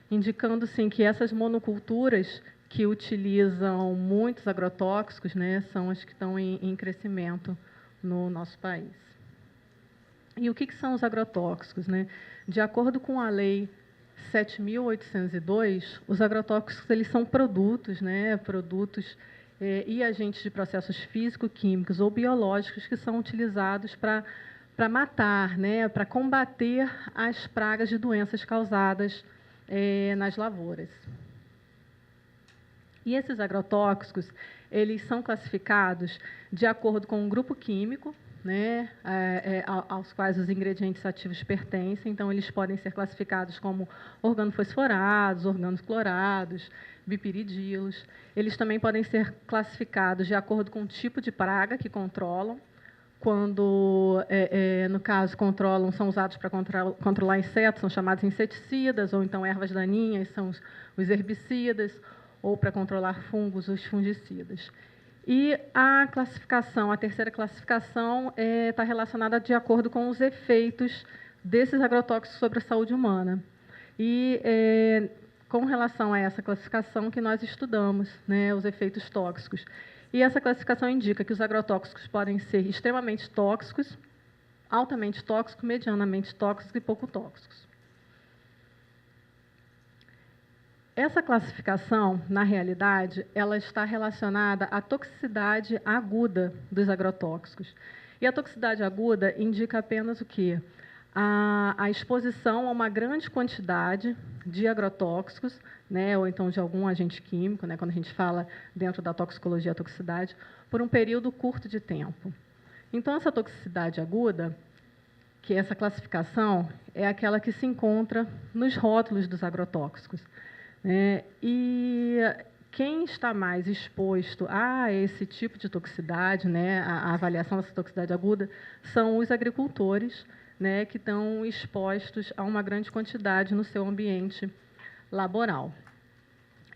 indicando, sim, que essas monoculturas que utilizam muitos agrotóxicos, né, são as que estão em crescimento no nosso país. E o que são os agrotóxicos, né? De acordo com a Lei 7.802, os agrotóxicos, eles são produtos, né, e agentes de processos físico-químicos ou biológicos que são utilizados para matar, né, para combater as pragas de doenças causadas nas lavouras. E esses agrotóxicos, eles são classificados de acordo com um grupo químico, né, aos quais os ingredientes ativos pertencem. Então, eles podem ser classificados como organofosforados, organoclorados, bipiridilos. Eles também podem ser classificados de acordo com o tipo de praga que controlam. Quando, no caso, são usados para controlar insetos, são chamados inseticidas, ou então ervas daninhas, são os herbicidas, ou para controlar fungos, os fungicidas. E a terceira classificação está relacionada de acordo com os efeitos desses agrotóxicos sobre a saúde humana. E com relação a essa classificação que nós estudamos, né, os efeitos tóxicos. E essa classificação indica que os agrotóxicos podem ser extremamente tóxicos, altamente tóxicos, medianamente tóxicos e pouco tóxicos. Essa classificação, na realidade, ela está relacionada à toxicidade aguda dos agrotóxicos. E a toxicidade aguda indica apenas o quê? A exposição a uma grande quantidade de agrotóxicos, né, ou então de algum agente químico, né, quando a gente fala dentro da toxicologia a toxicidade, por um período curto de tempo. Então, essa toxicidade aguda, que essa classificação, é aquela que se encontra nos rótulos dos agrotóxicos. E quem está mais exposto a esse tipo de toxicidade, né, a avaliação dessa toxicidade aguda, são os agricultores, né, que estão expostos a uma grande quantidade no seu ambiente laboral.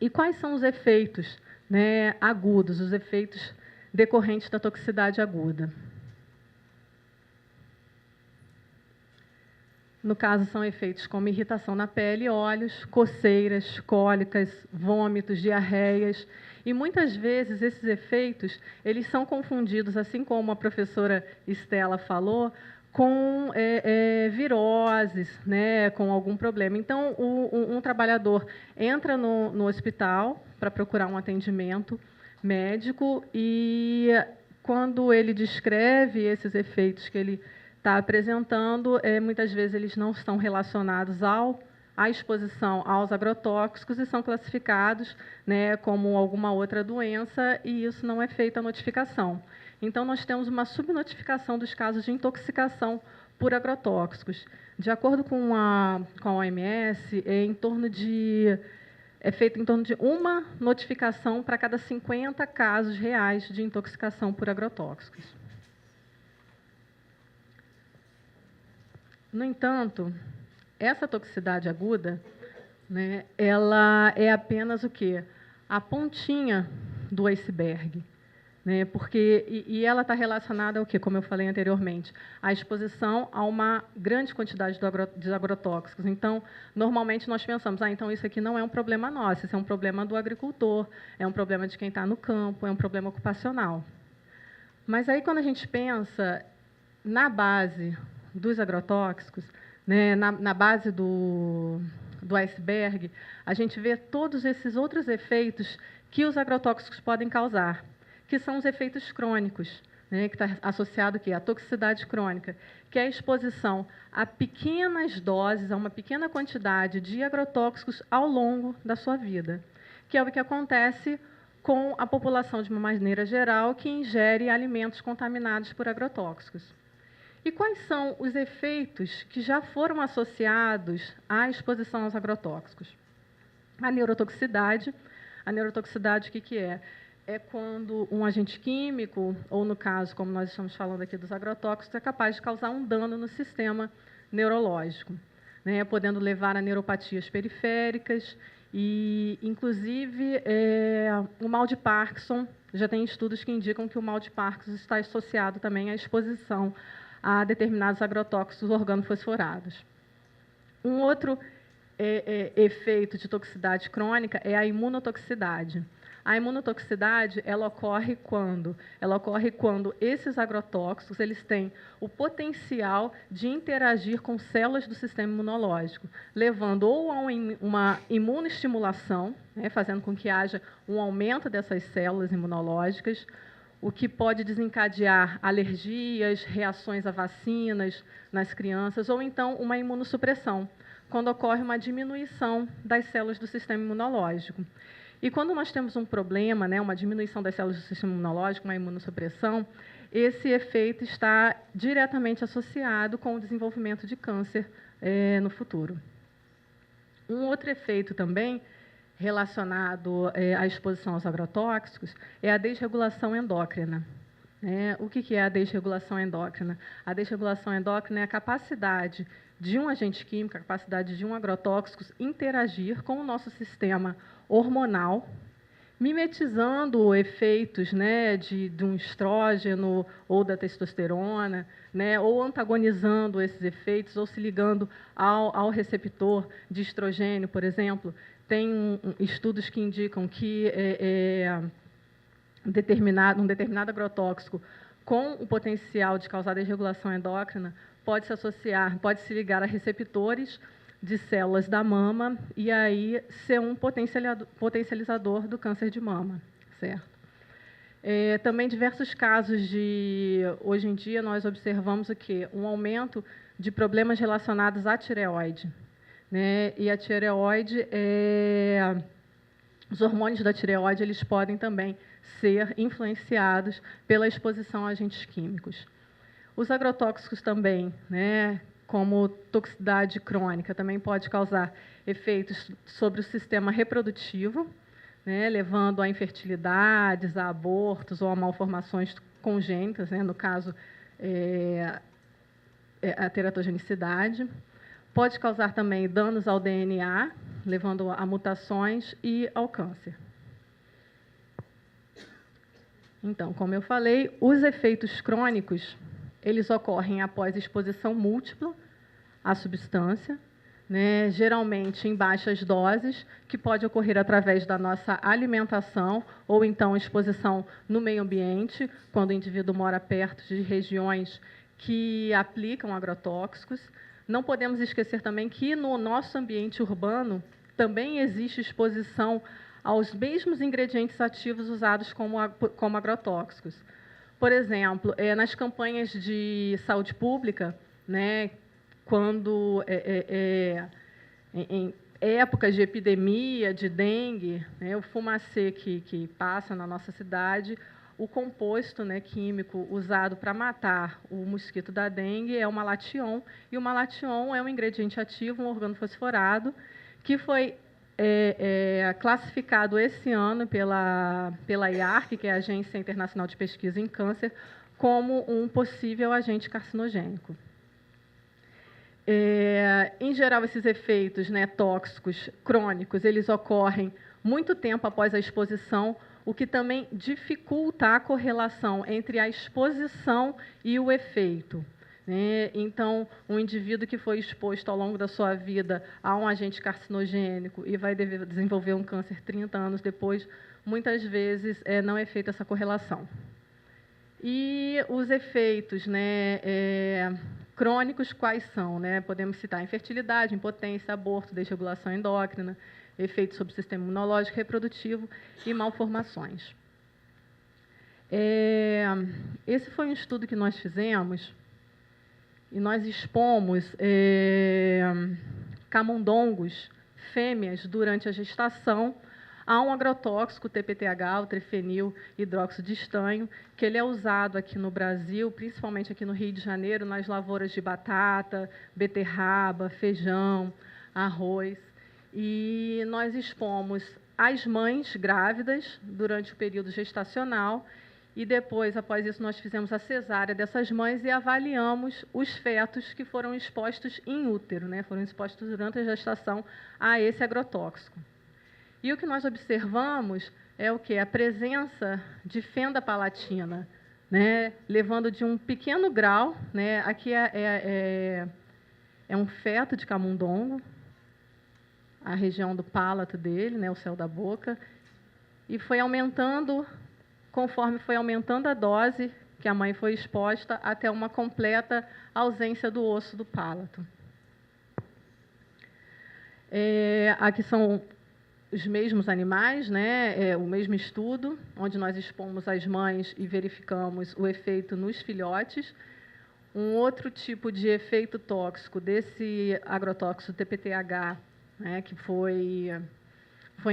E quais são os efeitos, né, agudos, os efeitos decorrentes da toxicidade aguda? No caso, são efeitos como irritação na pele e olhos, coceiras, cólicas, vômitos, diarreias. E, muitas vezes, esses efeitos eles são confundidos, assim como a professora Estela falou, com viroses, né, com algum problema. Então, um trabalhador entra no hospital para procurar um atendimento médico e, quando ele descreve esses efeitos que ele está apresentando, muitas vezes eles não estão relacionados à exposição aos agrotóxicos e são classificados, né, como alguma outra doença, e isso não é feita a notificação. Então, nós temos uma subnotificação dos casos de intoxicação por agrotóxicos. De acordo com a OMS, é feita em torno de uma notificação para cada 50 casos reais de intoxicação por agrotóxicos. No entanto, essa toxicidade aguda, né, ela é apenas o quê? A pontinha do iceberg. Né, e ela está relacionada ao quê? Como eu falei anteriormente, à exposição a uma grande quantidade de agrotóxicos. Então, normalmente, nós pensamos, então isso aqui não é um problema nosso, isso é um problema do agricultor, é um problema de quem está no campo, é um problema ocupacional. Mas aí, quando a gente pensa na base dos agrotóxicos, né, na base do iceberg, a gente vê todos esses outros efeitos que os agrotóxicos podem causar, que são os efeitos crônicos, né, que está associado aqui à toxicidade crônica, que é a exposição a pequenas doses, a uma pequena quantidade de agrotóxicos ao longo da sua vida, que é o que acontece com a população de uma maneira geral que ingere alimentos contaminados por agrotóxicos. E quais são os efeitos que já foram associados à exposição aos agrotóxicos? A neurotoxicidade. A neurotoxicidade, o que é? É quando um agente químico, ou no caso, como nós estamos falando aqui dos agrotóxicos, é capaz de causar um dano no sistema neurológico, né, podendo levar a neuropatias periféricas e, inclusive, o mal de Parkinson. Já tem estudos que indicam que o mal de Parkinson está associado também à exposição a determinados agrotóxicos organofosforados. Um outro efeito de toxicidade crônica é a imunotoxicidade. A imunotoxicidade ela ocorre quando esses agrotóxicos eles têm o potencial de interagir com células do sistema imunológico, levando ou a uma imunoestimulação, né, fazendo com que haja um aumento dessas células imunológicas, o que pode desencadear alergias, reações a vacinas nas crianças, ou então uma imunossupressão, quando ocorre uma diminuição das células do sistema imunológico. E quando nós temos um problema, né, uma diminuição das células do sistema imunológico, uma imunossupressão, esse efeito está diretamente associado com o desenvolvimento de câncer no futuro. Um outro efeito também relacionado à exposição aos agrotóxicos é a desregulação endócrina. O que é a desregulação endócrina? A desregulação endócrina é a capacidade de um agente químico, a capacidade de um agrotóxico interagir com o nosso sistema hormonal, mimetizando efeitos, né, de um estrógeno ou da testosterona, né, ou antagonizando esses efeitos, ou se ligando ao receptor de estrogênio, por exemplo. Tem estudos que indicam que um determinado agrotóxico com o potencial de causar desregulação endócrina pode se ligar a receptores de células da mama e aí ser um potencializador do câncer de mama, certo? Também diversos casos hoje em dia, nós observamos o quê? Um aumento de problemas relacionados à tireoide, né? E a tireoide, os hormônios da tireoide, eles podem também ser influenciados pela exposição a agentes químicos. Os agrotóxicos também, né, como toxicidade crônica, também pode causar efeitos sobre o sistema reprodutivo, né, levando a infertilidades, a abortos ou a malformações congênitas, né, no caso, a teratogenicidade. Pode causar também danos ao DNA, levando a mutações e ao câncer. Então, como eu falei, os efeitos crônicos, eles ocorrem após exposição múltipla à substância, né, geralmente em baixas doses, que pode ocorrer através da nossa alimentação ou então exposição no meio ambiente, quando o indivíduo mora perto de regiões que aplicam agrotóxicos. Não podemos esquecer também que no nosso ambiente urbano também existe exposição aos mesmos ingredientes ativos usados como agrotóxicos. Por exemplo, nas campanhas de saúde pública, né, quando em épocas de epidemia, de dengue, né, o fumacê que passa na nossa cidade, o composto, né, químico usado para matar o mosquito da dengue é o malation, e o malation é um ingrediente ativo, um organofosforado, que foi classificado esse ano pela IARC, que é a Agência Internacional de Pesquisa em Câncer, como um possível agente carcinogênico. Em geral, esses efeitos, né, tóxicos crônicos, eles ocorrem muito tempo após a exposição, o que também dificulta a correlação entre a exposição e o efeito, né? Então, um indivíduo que foi exposto ao longo da sua vida a um agente carcinogênico e vai desenvolver um câncer 30 anos depois, muitas vezes não é feita essa correlação. E os efeitos, né, crônicos, quais são, né? Podemos citar infertilidade, impotência, aborto, desregulação endócrina, efeitos sobre o sistema imunológico, reprodutivo e malformações. Esse foi um estudo que nós fizemos e nós expomos camundongos fêmeas durante a gestação a um agrotóxico TPTH, o trifenil hidróxido de estanho, que ele é usado aqui no Brasil, principalmente aqui no Rio de Janeiro, nas lavouras de batata, beterraba, feijão, arroz. E nós expomos as mães grávidas durante o período gestacional e depois, após isso, nós fizemos a cesárea dessas mães e avaliamos os fetos que foram expostos in útero, né? Foram expostos durante a gestação a esse agrotóxico. E o que nós observamos é o quê? A presença de fenda palatina, né? Levando de um pequeno grau, né? Aqui é um feto de camundongo, a região do palato dele, né, o céu da boca, e foi aumentando, conforme foi aumentando a dose que a mãe foi exposta, até uma completa ausência do osso do palato. Aqui são os mesmos animais, né, o mesmo estudo, onde nós expomos as mães e verificamos o efeito nos filhotes. Um outro tipo de efeito tóxico desse agrotóxico TPTH, né, que foi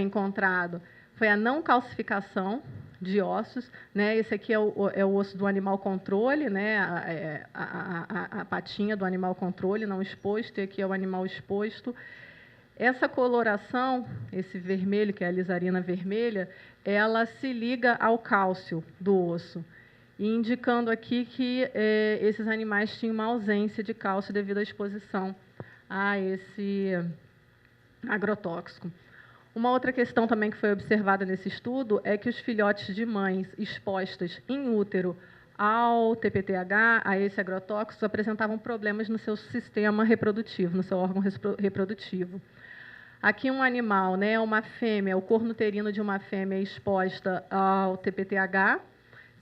encontrado, foi a não calcificação de ossos, né? Esse aqui é o osso do animal controle, né? A patinha do animal controle não exposto, e aqui é o animal exposto. Essa coloração, esse vermelho, que é a lisarina vermelha, ela se liga ao cálcio do osso, indicando aqui que esses animais tinham uma ausência de cálcio devido à exposição a esse agrotóxico. Uma outra questão também que foi observada nesse estudo é que os filhotes de mães expostas em útero ao TPTH, a esse agrotóxico, apresentavam problemas no seu sistema reprodutivo, no seu órgão reprodutivo. Aqui um animal, né, uma fêmea, o corno uterino de uma fêmea exposta ao TPTH,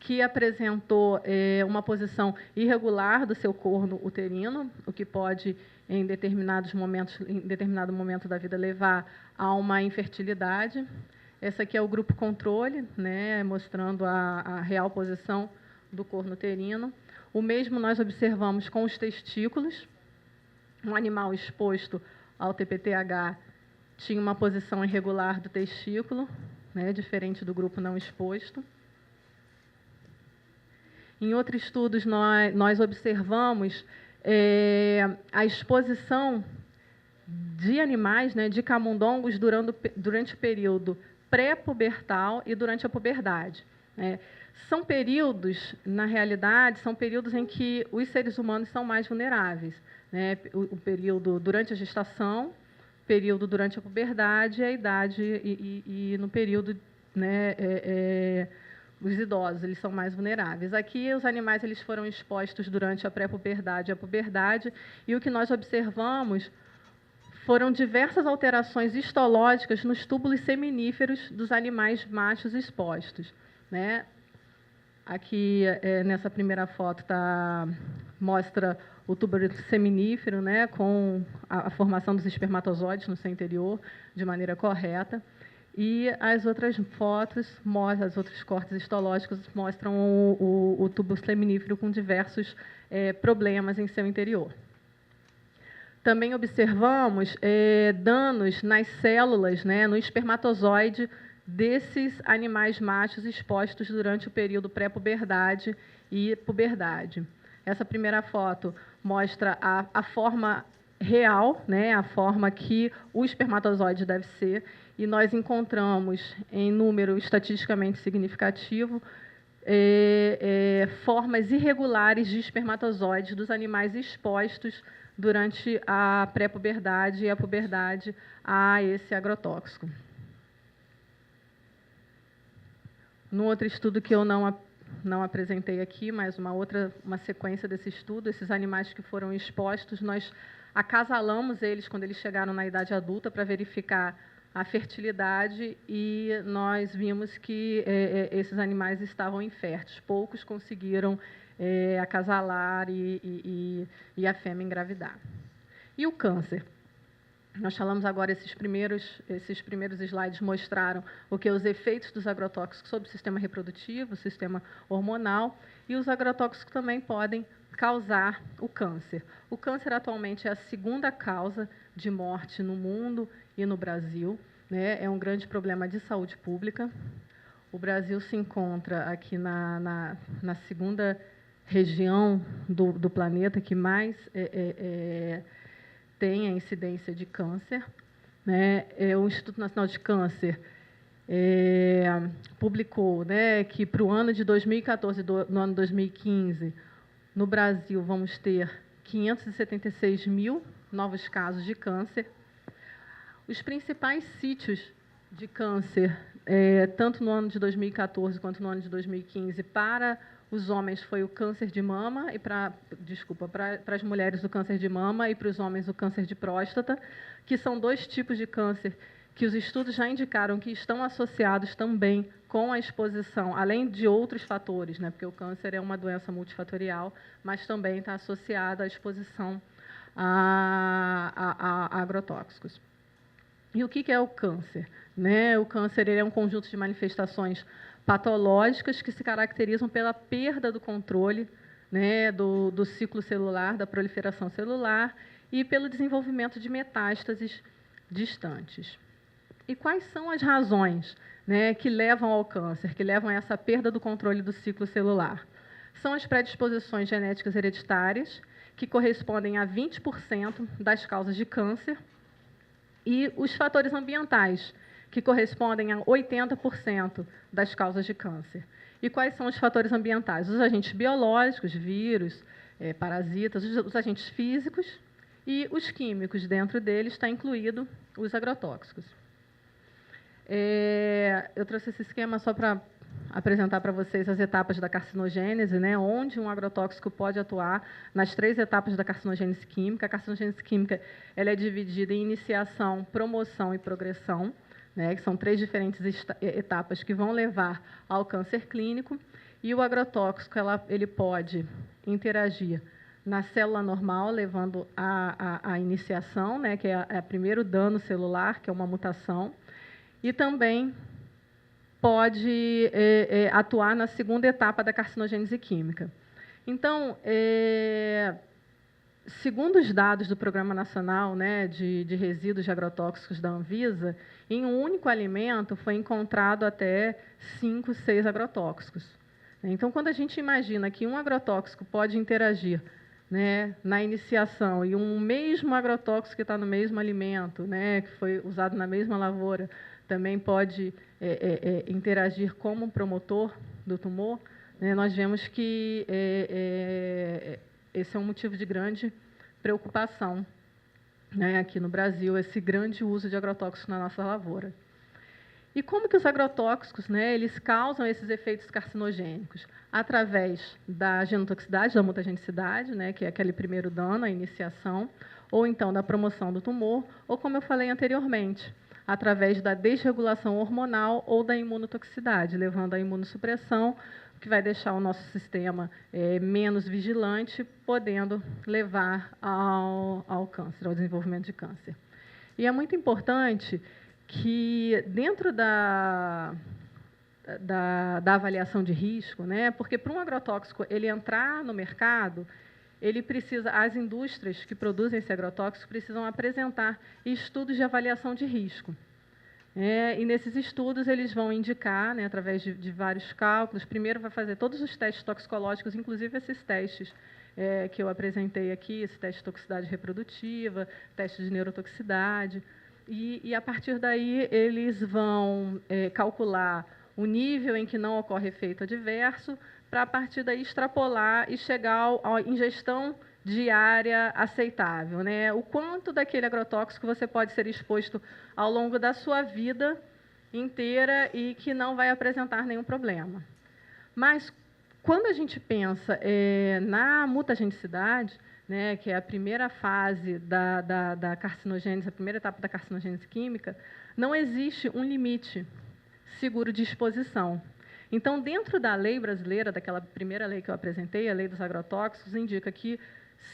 que apresentou uma posição irregular do seu corno uterino, o que pode, em determinado momento da vida, levar a uma infertilidade. Esse aqui é o grupo controle, né, mostrando a real posição do corno uterino. O mesmo nós observamos com os testículos. Um animal exposto ao TPTH tinha uma posição irregular do testículo, né, diferente do grupo não exposto. Em outros estudos, nós observamos a exposição de animais, né, de camundongos, durante o período pré-pubertal e durante a puberdade. São períodos, na realidade, são períodos em que os seres humanos são mais vulneráveis. Né? O período durante a gestação, período durante a puberdade, a idade e no período, né, os idosos, eles são mais vulneráveis. Aqui, os animais eles foram expostos durante a pré-puberdade e a puberdade, e o que nós observamos foram diversas alterações histológicas nos túbulos seminíferos dos animais machos expostos. Né? Aqui, nessa primeira foto, mostra o túbulo seminífero, né, com a formação dos espermatozoides no seu interior de maneira correta. E as outras fotos, os outros cortes histológicos mostram o túbulo seminífero com diversos problemas em seu interior. Também observamos danos nas células, né, no espermatozoide desses animais machos expostos durante o período pré-puberdade e puberdade. Essa primeira foto mostra a forma real, né, a forma que o espermatozoide deve ser, e nós encontramos, em número estatisticamente significativo, formas irregulares de espermatozoides dos animais expostos durante a pré-puberdade e a puberdade a esse agrotóxico. Num outro estudo que eu não apresentei aqui, mas uma sequência desse estudo, esses animais que foram expostos, nós acasalamos eles quando eles chegaram na idade adulta para verificar a fertilidade, e nós vimos que esses animais estavam inférteis. Poucos conseguiram acasalar e a fêmea engravidar. E o câncer? Nós falamos agora, esses primeiros slides mostraram os efeitos dos agrotóxicos sobre o sistema reprodutivo, o sistema hormonal, e os agrotóxicos também podem causar o câncer. O câncer atualmente é a segunda causa de morte no mundo e no Brasil, né? É um grande problema de saúde pública. O Brasil se encontra aqui na segunda região do planeta que mais tem a incidência de câncer. Né? O Instituto Nacional de Câncer publicou, né, que para o ano de 2014 no ano 2015, no Brasil, vamos ter 576 mil novos casos de câncer. Os principais sítios de câncer, tanto no ano de 2014 quanto no ano de 2015, para os homens foi o câncer de mama, e para as mulheres o câncer de mama, e para os homens o câncer de próstata, que são dois tipos de câncer que os estudos já indicaram que estão associados também com a exposição, além de outros fatores, né, porque o câncer é uma doença multifatorial, mas também está associada à exposição a agrotóxicos. E o que é o câncer? Né? O câncer é um conjunto de manifestações patológicas que se caracterizam pela perda do controle, né, do ciclo celular, da proliferação celular, e pelo desenvolvimento de metástases distantes. E quais são as razões, né, que levam ao câncer, que levam a essa perda do controle do ciclo celular? São as predisposições genéticas hereditárias, que correspondem a 20% das causas de câncer, e os fatores ambientais, que correspondem a 80% das causas de câncer. E quais são os fatores ambientais? Os agentes biológicos, vírus, parasitas, os agentes físicos e os químicos. Dentro deles está incluído os agrotóxicos. Eu trouxe esse esquema só para apresentar para vocês as etapas da carcinogênese, né, onde um agrotóxico pode atuar nas 3 etapas da carcinogênese química. A carcinogênese química ela é dividida em iniciação, promoção e progressão, né, que são 3 diferentes etapas que vão levar ao câncer clínico. E o agrotóxico ele pode interagir na célula normal, levando à iniciação, né, que é o primeiro dano celular, que é uma mutação, e também pode atuar na segunda etapa da carcinogênese química. Então, segundo os dados do Programa Nacional, né, de Resíduos de Agrotóxicos da Anvisa, em um único alimento foi encontrado até 5, 6 agrotóxicos. Então, quando a gente imagina que um agrotóxico pode interagir, né, na iniciação, e um mesmo agrotóxico que está no mesmo alimento, né, que foi usado na mesma lavoura, também pode interagir como um promotor do tumor, né, nós vemos que esse é um motivo de grande preocupação, né, aqui no Brasil, esse grande uso de agrotóxicos na nossa lavoura. E como que os agrotóxicos, né, eles causam esses efeitos carcinogênicos? Através da genotoxicidade, da mutagenicidade, né, que é aquele primeiro dano, a iniciação, ou então da promoção do tumor, ou, como eu falei anteriormente, através da desregulação hormonal ou da imunotoxicidade, levando à imunossupressão, que vai deixar o nosso sistema menos vigilante, podendo levar ao câncer, ao desenvolvimento de câncer. E é muito importante que, dentro da avaliação de risco, né, porque para um agrotóxico ele entrar no mercado, ele precisa, as indústrias que produzem esse agrotóxico precisam apresentar estudos de avaliação de risco. E nesses estudos eles vão indicar, né, através de vários cálculos, primeiro vai fazer todos os testes toxicológicos, inclusive esses testes que eu apresentei aqui, esse teste de toxicidade reprodutiva, teste de neurotoxicidade, e a partir daí eles vão calcular o nível em que não ocorre efeito adverso, para a partir daí extrapolar e chegar à ingestão diária aceitável, né? O quanto daquele agrotóxico você pode ser exposto ao longo da sua vida inteira e que não vai apresentar nenhum problema. Mas, quando a gente pensa na mutagenicidade, né, que é a primeira fase da carcinogênese, a primeira etapa da carcinogênese química, não existe um limite seguro de exposição. Então, dentro da lei brasileira, daquela primeira lei que eu apresentei, a lei dos agrotóxicos, indica que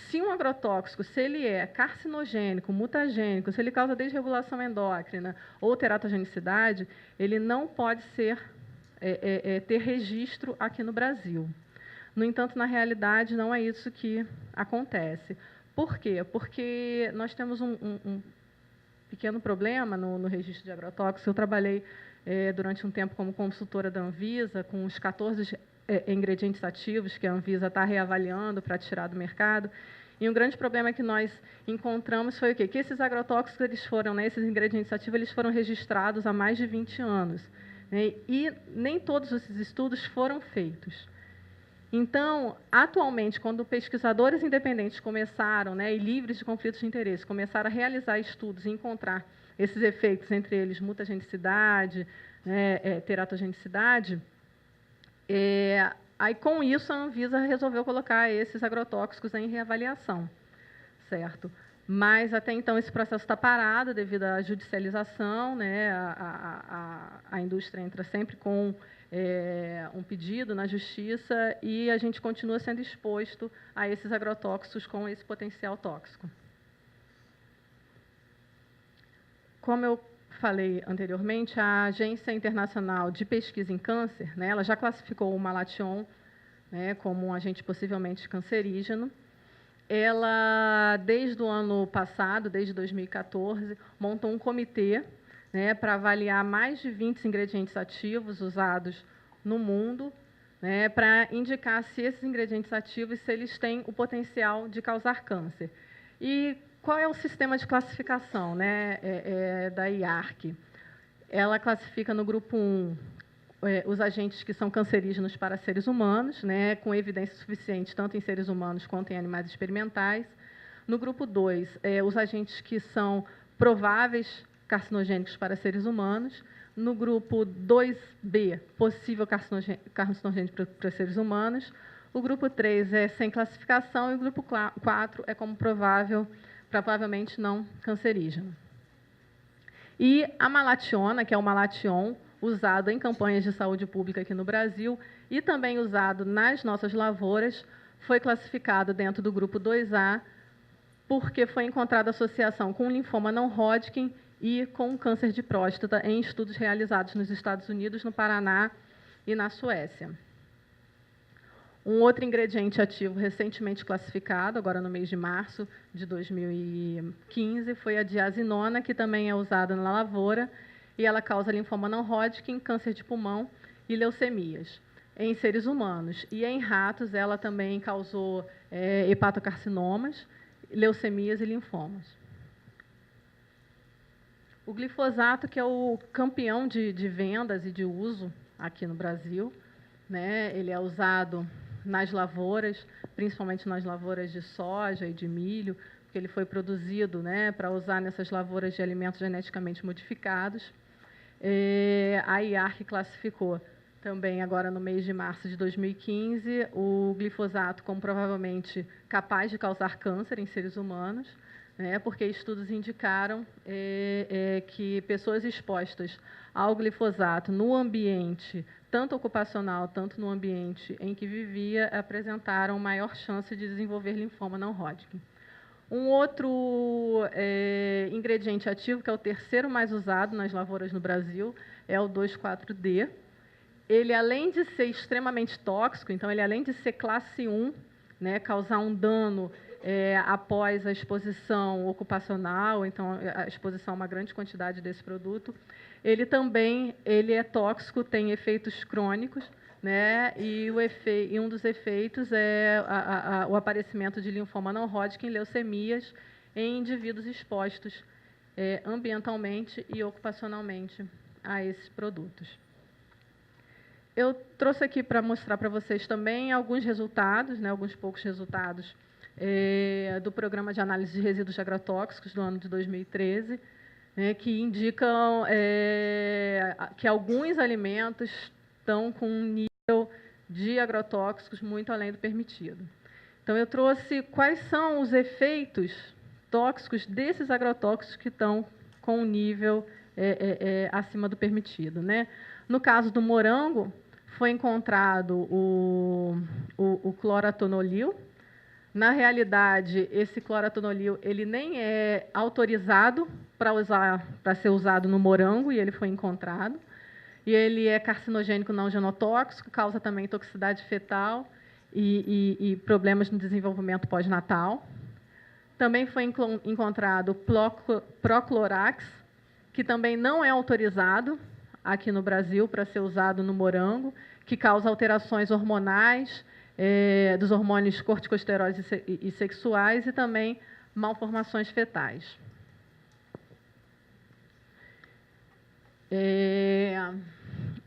se um agrotóxico, se ele é carcinogênico, mutagênico, se ele causa desregulação endócrina ou teratogenicidade, ele não pode ter registro aqui no Brasil. No entanto, na realidade, não é isso que acontece. Por quê? Porque nós temos um pequeno problema no registro de agrotóxicos. Eu trabalhei durante um tempo como consultora da Anvisa, com os 14 ingredientes ativos que a Anvisa está reavaliando para tirar do mercado. E um grande problema que nós encontramos foi o quê? Que esses agrotóxicos, eles foram, né, esses ingredientes ativos, eles foram registrados há mais de 20 anos. Né, e nem todos esses estudos foram feitos. Então, atualmente, quando pesquisadores independentes começaram, né, e livres de conflitos de interesse, começaram a realizar estudos e encontrar esses efeitos, entre eles mutagenicidade, né, teratogenicidade, aí, com isso, a Anvisa resolveu colocar esses agrotóxicos em reavaliação, certo? Mas, até então, esse processo está parado devido à judicialização, né? A indústria entra sempre com um pedido na justiça e a gente continua sendo exposto a esses agrotóxicos com esse potencial tóxico. Como eu falei anteriormente, a Agência Internacional de Pesquisa em Câncer, né, ela já classificou o malation, né, como um agente possivelmente cancerígeno. Ela, desde o ano passado, desde 2014, montou um comitê, né, para avaliar mais de 20 ingredientes ativos usados no mundo, né, para indicar se esses ingredientes ativos, se eles têm o potencial de causar câncer. E qual é o sistema de classificação, né, da IARC? Ela classifica no grupo 1 os agentes que são cancerígenos para seres humanos, né, com evidência suficiente tanto em seres humanos quanto em animais experimentais. No grupo 2, os agentes que são prováveis carcinogênicos para seres humanos. No grupo 2B, possível carcinogênico para seres humanos. O grupo 3 é sem classificação e o grupo 4 é como provavelmente não cancerígeno. E a malationa, que é o malation, usado em campanhas de saúde pública aqui no Brasil e também usado nas nossas lavouras, foi classificado dentro do grupo 2A, porque foi encontrada associação com linfoma não Hodgkin e com câncer de próstata em estudos realizados nos Estados Unidos, no Paraná e na Suécia. Um outro ingrediente ativo recentemente classificado, agora no mês de março de 2015, foi a diazinona, que também é usada na lavoura, e ela causa linfoma não Hodgkin, câncer de pulmão e leucemias em seres humanos. E em ratos, ela também causou hepatocarcinomas, leucemias e linfomas. O glifosato, que é o campeão de vendas e de uso aqui no Brasil, né, ele é usado nas lavouras, principalmente nas lavouras de soja e de milho, porque ele foi produzido, né, para usar nessas lavouras de alimentos geneticamente modificados. A IARC classificou também, agora no mês de março de 2015, o glifosato como provavelmente capaz de causar câncer em seres humanos, né, porque estudos indicaram que pessoas expostas ao glifosato no ambiente, tanto ocupacional, tanto no ambiente em que vivia, apresentaram maior chance de desenvolver linfoma não Hodgkin. Um outro ingrediente ativo, que é o terceiro mais usado nas lavouras no Brasil, é o 2,4-D. Ele, além de ser extremamente tóxico, então, ele, além de ser classe 1, né, causar um dano após a exposição ocupacional, então, a exposição a uma grande quantidade desse produto, ele também é tóxico, tem efeitos crônicos, né, e um dos efeitos é o aparecimento de linfoma não Hodgkin, leucemias, em indivíduos expostos ambientalmente e ocupacionalmente a esses produtos. Eu trouxe aqui para mostrar para vocês também alguns resultados, né, alguns poucos resultados do Programa de Análise de Resíduos Agrotóxicos do ano de 2013, né, que indicam que alguns alimentos estão com um nível de agrotóxicos muito além do permitido. Então, eu trouxe quais são os efeitos tóxicos desses agrotóxicos que estão com um nível acima do permitido, né? No caso do morango, foi encontrado o cloratonolil. Na realidade, esse cloratonolil ele nem é autorizado para ser usado no morango, e ele foi encontrado. E ele é carcinogênico não genotóxico, causa também toxicidade fetal e problemas no desenvolvimento pós-natal. Também foi encontrado Proclorax, que também não é autorizado aqui no Brasil para ser usado no morango, que causa alterações hormonais, dos hormônios corticosteroides e sexuais, e também malformações fetais.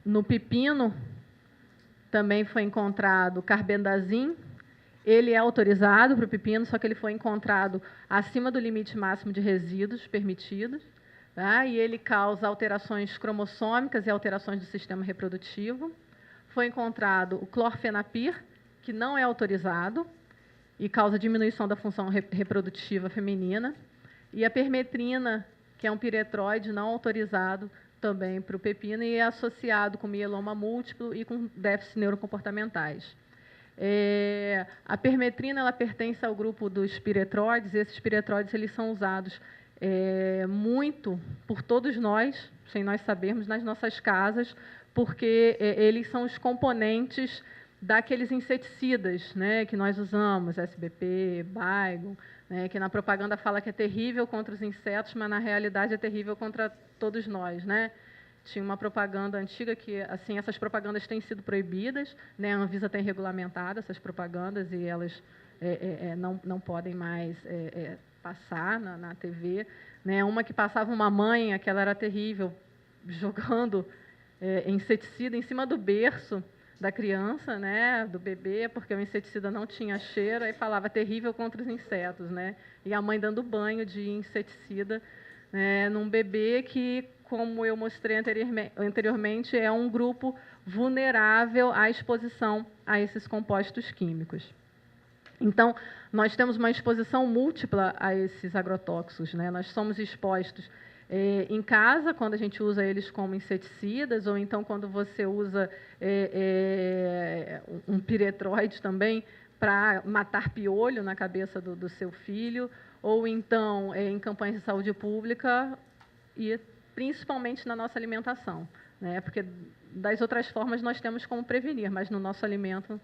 No pepino, também foi encontrado carbendazim. Ele é autorizado para o pepino, só que ele foi encontrado acima do limite máximo de resíduos permitidos, tá? E ele causa alterações cromossômicas e alterações do sistema reprodutivo. Foi encontrado o clorfenapir, que não é autorizado e causa diminuição da função reprodutiva feminina, e a permetrina, que é um piretroide não autorizado também para o pepino e é associado com mieloma múltiplo e com déficits neurocomportamentais. A permetrina ela pertence ao grupo dos piretroides, e esses piretroides eles são usados muito por todos nós, sem nós sabermos, nas nossas casas, porque eles são os componentes daqueles inseticidas, né, que nós usamos, SBP, Baygon, né, que na propaganda fala que é terrível contra os insetos, mas na realidade é terrível contra todos nós, né? Tinha uma propaganda antiga que, assim, essas propagandas têm sido proibidas, né? A Anvisa tem regulamentado essas propagandas e elas não podem mais passar na TV, né? Uma que passava uma mãe, aquela era terrível, jogando inseticida em cima do berço da criança, né, do bebê, porque o inseticida não tinha cheiro, e falava terrível contra os insetos, né? E a mãe dando banho de inseticida, né, num bebê que, como eu mostrei anteriormente, é um grupo vulnerável à exposição a esses compostos químicos. Então, nós temos uma exposição múltipla a esses agrotóxicos, né? Nós somos expostos em casa, quando a gente usa eles como inseticidas, ou então quando você usa um piretroide também para matar piolho na cabeça do seu filho, ou então em campanhas de saúde pública e principalmente na nossa alimentação, né? Porque das outras formas nós temos como prevenir, mas no nosso alimento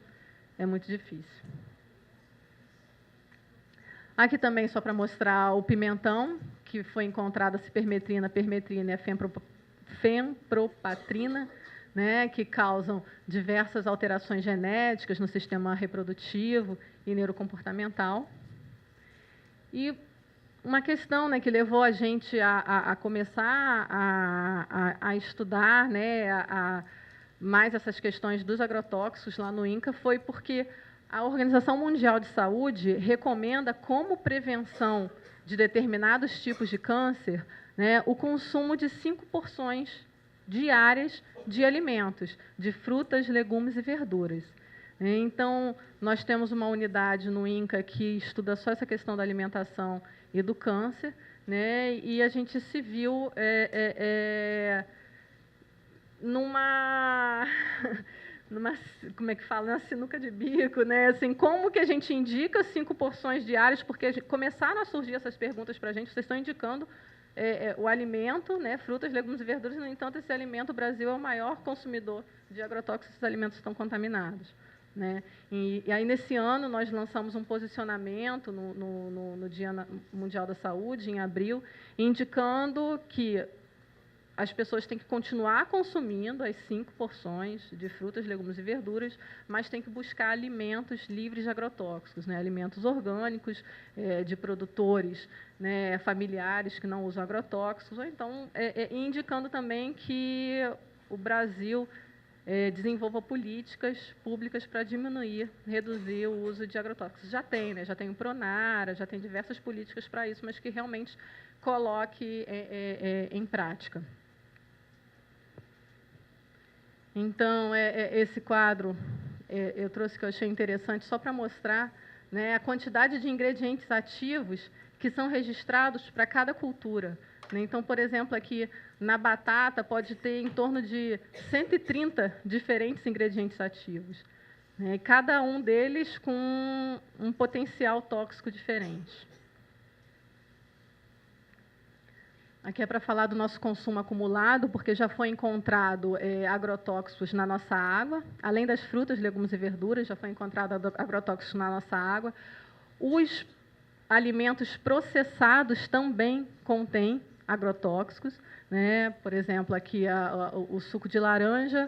é muito difícil. Aqui também só para mostrar o pimentão, que foi encontrada a cipermetrina, permetrina e a fenpropatrina, né, que causam diversas alterações genéticas no sistema reprodutivo e neurocomportamental. E uma questão, né, que levou a gente a começar a estudar, né, mais essas questões dos agrotóxicos lá no INCA foi porque a Organização Mundial de Saúde recomenda como prevenção de determinados tipos de câncer, né, o consumo de 5 porções diárias de alimentos, de frutas, legumes e verduras. Então, nós temos uma unidade no INCA que estuda só essa questão da alimentação e do câncer, né, e a gente se viu numa como é que fala, na sinuca de bico, né? Assim, como que a gente indica 5 porções diárias, porque começaram a surgir essas perguntas para a gente, vocês estão indicando o alimento, né, frutas, legumes e verduras, no entanto, esse alimento, o Brasil é o maior consumidor de agrotóxicos, esses alimentos estão contaminados, né? E aí, nesse ano, nós lançamos um posicionamento no Dia Mundial da Saúde, em abril, indicando que as pessoas têm que continuar consumindo as 5 porções de frutas, legumes e verduras, mas têm que buscar alimentos livres de agrotóxicos, né? Alimentos orgânicos, de produtores, né, familiares que não usam agrotóxicos, ou então indicando também que o Brasil desenvolva políticas públicas para diminuir, reduzir o uso de agrotóxicos. Já tem, né? Já tem o Pronara, já tem diversas políticas para isso, mas que realmente coloque em prática. Então, esse quadro eu trouxe que eu achei interessante só para mostrar, né, a quantidade de ingredientes ativos que são registrados para cada cultura, né? Então, por exemplo, aqui na batata pode ter em torno de 130 diferentes ingredientes ativos, né, cada um deles com um potencial tóxico diferente. Aqui é para falar do nosso consumo acumulado, porque já foi encontrado agrotóxicos na nossa água. Além das frutas, legumes e verduras, já foi encontrado agrotóxicos na nossa água. Os alimentos processados também contêm agrotóxicos, né? Por exemplo, aqui o suco de laranja,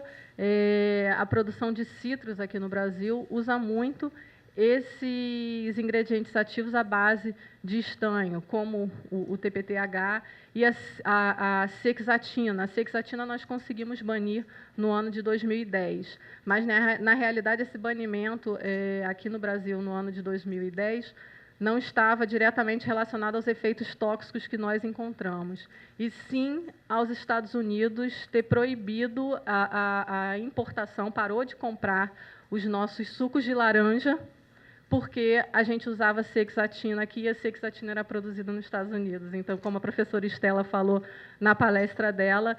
a produção de citros aqui no Brasil usa muito esses ingredientes ativos à base de estanho, como o TPTH e a cexatina. A cexatina nós conseguimos banir no ano de 2010, mas na realidade esse banimento aqui no Brasil no ano de 2010 não estava diretamente relacionado aos efeitos tóxicos que nós encontramos, e sim aos Estados Unidos ter proibido a importação, parou de comprar os nossos sucos de laranja, porque a gente usava cexatina aqui e a cexatina era produzida nos Estados Unidos. Então, como a professora Estela falou na palestra dela,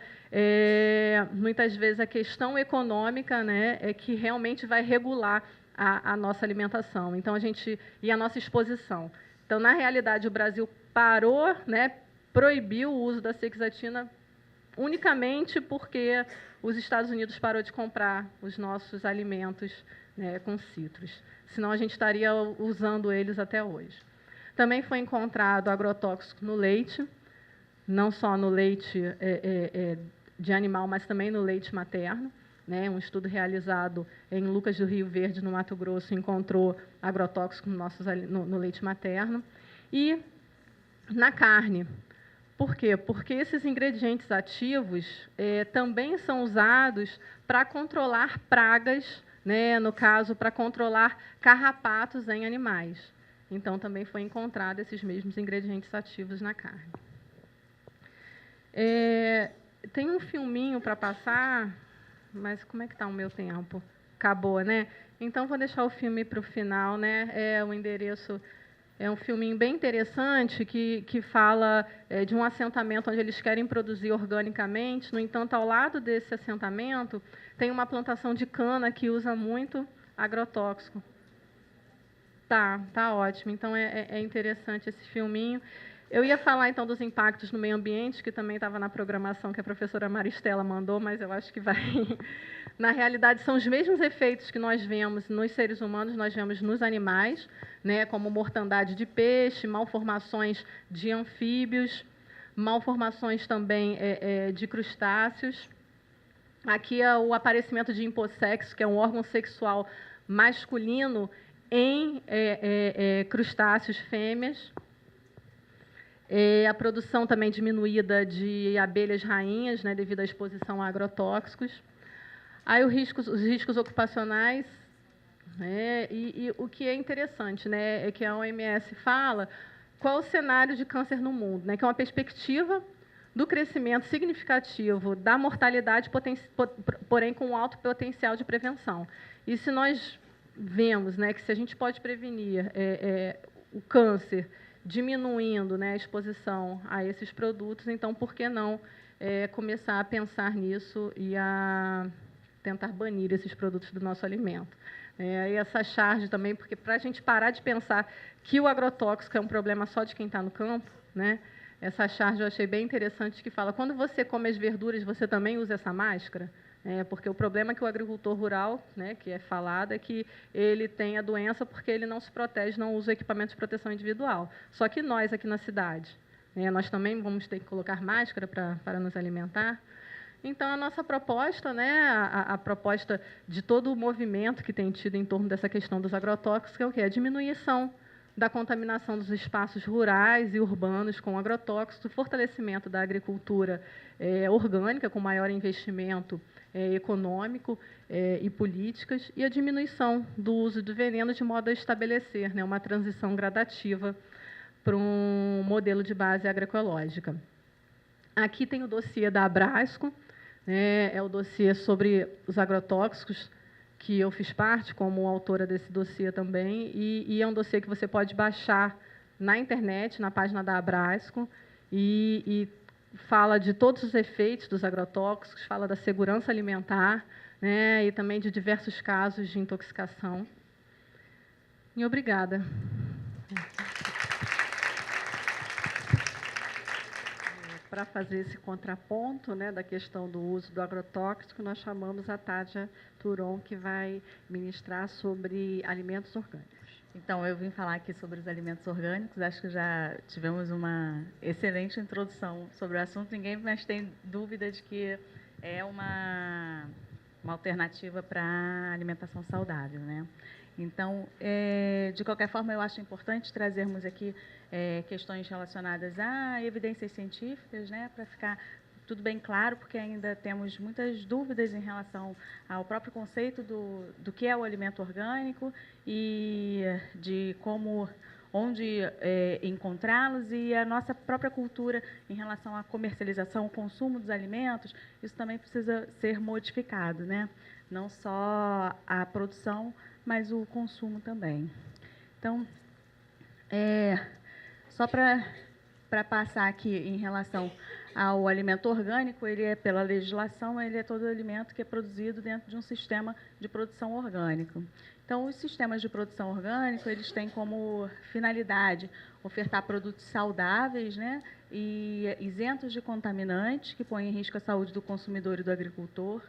muitas vezes a questão econômica, né, é que realmente vai regular a nossa alimentação, então e a nossa exposição. Então, na realidade, o Brasil parou, né, proibiu o uso da cexatina unicamente porque os Estados Unidos parou de comprar os nossos alimentos, né, com citros. Senão a gente estaria usando eles até hoje. Também foi encontrado agrotóxico no leite, não só no leite de animal, mas também no leite materno, né? Um estudo realizado em Lucas do Rio Verde, no Mato Grosso, encontrou agrotóxico no leite materno. E na carne. Por quê? Porque esses ingredientes ativos também são usados para controlar pragas, né, no caso, para controlar carrapatos em animais. Então, também foi encontrado esses mesmos ingredientes ativos na carne. Tem um filminho para passar, mas como é que está o meu tempo? Acabou, né? Então, vou deixar o filme para o final, né? O endereço É um filminho bem interessante que fala de um assentamento onde eles querem produzir organicamente. No entanto, ao lado desse assentamento, tem uma plantação de cana que usa muito agrotóxico. Tá ótimo. Então, é interessante esse filminho. Eu ia falar, então, dos impactos no meio ambiente, que também estava na programação que a professora Maristela mandou, mas eu acho que vai... Na realidade, são os mesmos efeitos que nós vemos nos seres humanos, nós vemos nos animais, né, como mortandade de peixe, malformações de anfíbios, malformações também de crustáceos. Aqui é o aparecimento de hipossexo, que é um órgão sexual masculino em crustáceos fêmeas. A produção também diminuída de abelhas rainhas, né, devido à exposição a agrotóxicos. Aí os riscos ocupacionais, né, e o que é interessante, né, é que a OMS fala qual o cenário de câncer no mundo, né, que é uma perspectiva do crescimento significativo da mortalidade, porém com alto potencial de prevenção. E se nós vemos, né, que se a gente pode prevenir o câncer diminuindo, né, a exposição a esses produtos, então por que não começar a pensar nisso e a tentar banir esses produtos do nosso alimento? E essa charge também, porque para a gente parar de pensar que o agrotóxico é um problema só de quem está no campo, né, essa charge eu achei bem interessante, que fala, quando você come as verduras, você também usa essa máscara? Porque o problema é que o agricultor rural, né, que é falado, é que ele tem a doença porque ele não se protege, não usa equipamento de proteção individual. Só que nós, aqui na cidade, nós também vamos ter que colocar máscara para nos alimentar. Então, a nossa proposta, né, a proposta de todo o movimento que tem tido em torno dessa questão dos agrotóxicos, é o quê? A diminuição da contaminação dos espaços rurais e urbanos com agrotóxicos, o fortalecimento da agricultura orgânica, com maior investimento econômico e políticas, e a diminuição do uso do veneno, de modo a estabelecer, né, uma transição gradativa para um modelo de base agroecológica. Aqui tem o dossiê da Abrasco, né, é o dossiê sobre os agrotóxicos, que eu fiz parte como autora desse dossiê também, e é um dossiê que você pode baixar na internet, na página da Abrasco, e fala de todos os efeitos dos agrotóxicos, fala da segurança alimentar, né, e também de diversos casos de intoxicação. E obrigada. Para fazer esse contraponto, né, da questão do uso do agrotóxico, nós chamamos a Tádia Turon, que vai ministrar sobre alimentos orgânicos. Então, eu vim falar aqui sobre os alimentos orgânicos. Acho que já tivemos uma excelente introdução sobre o assunto. Ninguém mais tem dúvida de que é uma alternativa para a alimentação saudável, né? Então, de qualquer forma, eu acho importante trazermos aqui questões relacionadas a evidências científicas, né, para ficar tudo bem claro, porque ainda temos muitas dúvidas em relação ao próprio conceito do que é o alimento orgânico e de onde encontrá-los, e a nossa própria cultura em relação à comercialização, ao consumo dos alimentos. Isso também precisa ser modificado, né? Não só a produção, mas o consumo também. Então, só para passar aqui em relação ao alimento orgânico, ele pela legislação, ele é todo alimento que é produzido dentro de um sistema de produção orgânico. Então, os sistemas de produção orgânico, eles têm como finalidade ofertar produtos saudáveis, né, e isentos de contaminantes, que põem em risco a saúde do consumidor e do agricultor,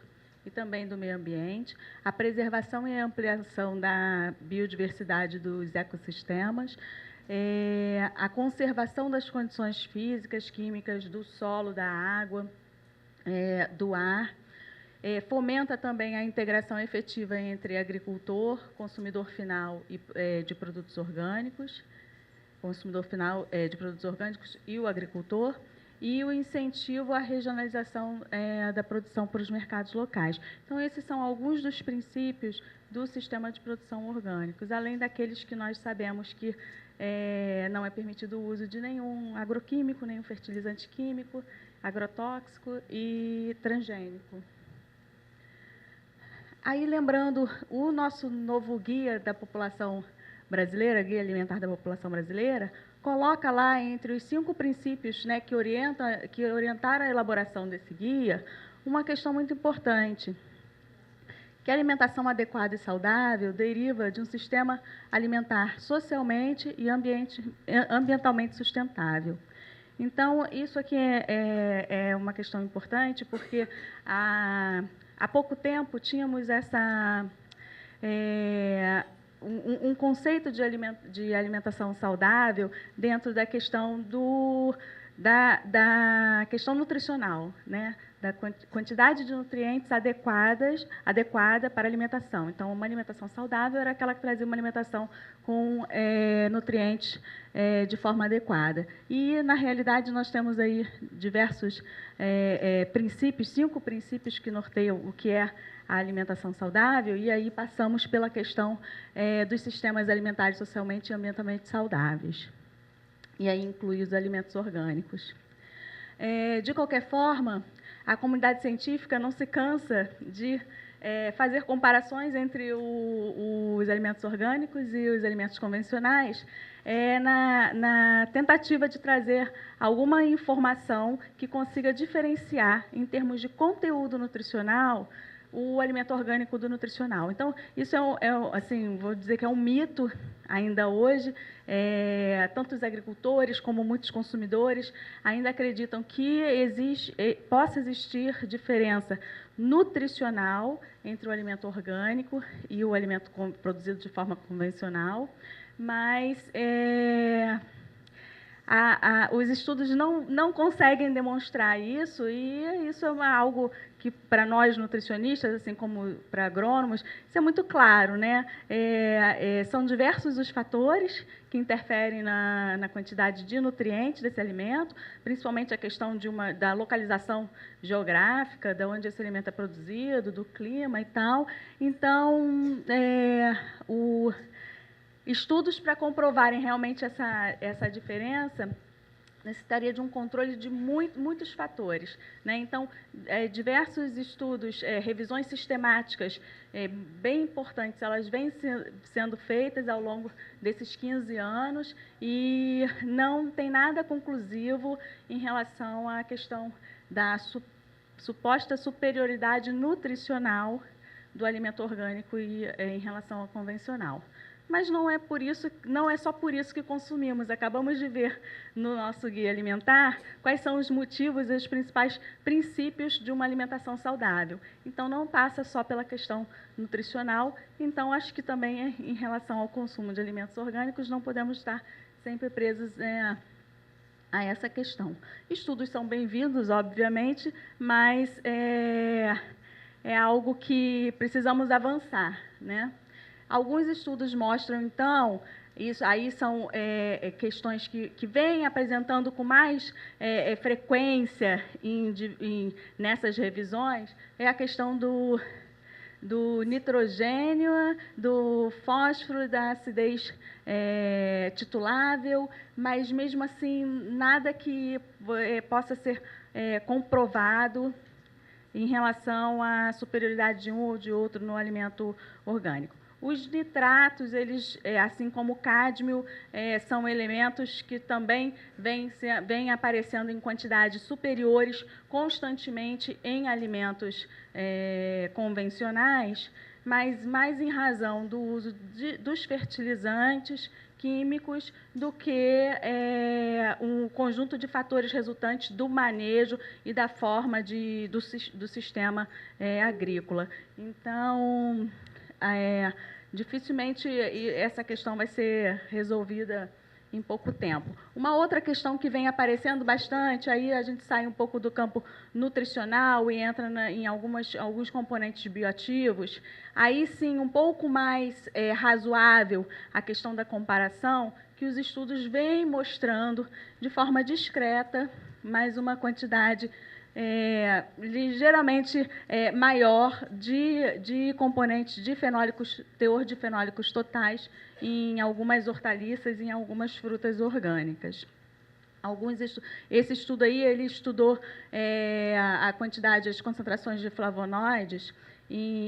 e também do meio ambiente, a preservação e a ampliação da biodiversidade dos ecossistemas, a conservação das condições físicas, químicas do solo, da água, do ar, fomenta também a integração efetiva entre agricultor, consumidor final de produtos orgânicos, consumidor final de produtos orgânicos e o agricultor, e o incentivo à regionalização da produção para os mercados locais. Então, esses são alguns dos princípios do sistema de produção orgânicos, além daqueles que nós sabemos que não é permitido o uso de nenhum agroquímico, nenhum fertilizante químico, agrotóxico e transgênico. Aí, lembrando, o nosso novo guia da população brasileira, Guia Alimentar da População Brasileira, coloca lá entre os 5 princípios, né, que orientaram a elaboração desse guia, uma questão muito importante, que a alimentação adequada e saudável deriva de um sistema alimentar socialmente e ambientalmente sustentável. Então, isso aqui é uma questão importante, porque há pouco tempo tínhamos um conceito de alimentação saudável dentro da questão da questão nutricional, né? Da quantidade de nutrientes adequada para a alimentação. Então, uma alimentação saudável era aquela que trazia uma alimentação com nutrientes de forma adequada. E, na realidade, nós temos aí diversos princípios, 5 princípios que norteiam o que é a alimentação saudável, e aí passamos pela questão dos sistemas alimentares socialmente e ambientalmente saudáveis. E aí inclui os alimentos orgânicos. De qualquer forma, a comunidade científica não se cansa de fazer comparações entre os alimentos orgânicos e os alimentos convencionais, na tentativa de trazer alguma informação que consiga diferenciar, em termos de conteúdo nutricional, o alimento orgânico do nutricional. Então, isso assim, vou dizer que é um mito ainda hoje. Tanto os agricultores como muitos consumidores ainda acreditam que possa existir diferença nutricional entre o alimento orgânico e o alimento produzido de forma convencional, mas os estudos não conseguem demonstrar isso, e isso é algo que, para nós nutricionistas, assim como para agrônomos, isso é muito claro, né? São diversos os fatores que interferem na quantidade de nutrientes desse alimento, principalmente a questão da localização geográfica, de onde esse alimento é produzido, do clima e tal. Então, estudos para comprovarem realmente essa diferença necessitaria de um controle de muitos fatores, né? Então, diversos estudos, revisões sistemáticas bem importantes, elas vêm sendo feitas ao longo desses 15 anos e não tem nada conclusivo em relação à questão da suposta superioridade nutricional do alimento orgânico em relação ao convencional. Mas não é só por isso que consumimos. Acabamos de ver no nosso guia alimentar quais são os motivos e os principais princípios de uma alimentação saudável. Então, não passa só pela questão nutricional. Então, acho que também, em relação ao consumo de alimentos orgânicos, não podemos estar sempre presos a essa questão. Estudos são bem-vindos, obviamente, mas é algo que precisamos avançar, né? Alguns estudos mostram, então, isso aí são questões que vêm apresentando com mais frequência nessas revisões, é a questão do nitrogênio, do fósforo, da acidez titulável, mas, mesmo assim, nada que possa ser comprovado em relação à superioridade de um ou de outro no alimento orgânico. Os nitratos, eles, assim como o cádmio, são elementos que também vêm aparecendo em quantidades superiores constantemente em alimentos convencionais, mas mais em razão do uso dos fertilizantes químicos do que um conjunto de fatores resultantes do manejo e da forma do sistema agrícola. Então, dificilmente essa questão vai ser resolvida em pouco tempo. Uma outra questão que vem aparecendo bastante, aí a gente sai um pouco do campo nutricional e entra em alguns componentes bioativos, aí sim um pouco mais razoável a questão da comparação, que os estudos vêm mostrando de forma discreta, mas uma quantidade ligeiramente maior de componentes de fenólicos, teor de fenólicos totais em algumas hortaliças e em algumas frutas orgânicas. Esse estudo aí, ele estudou a quantidade, as concentrações de flavonoides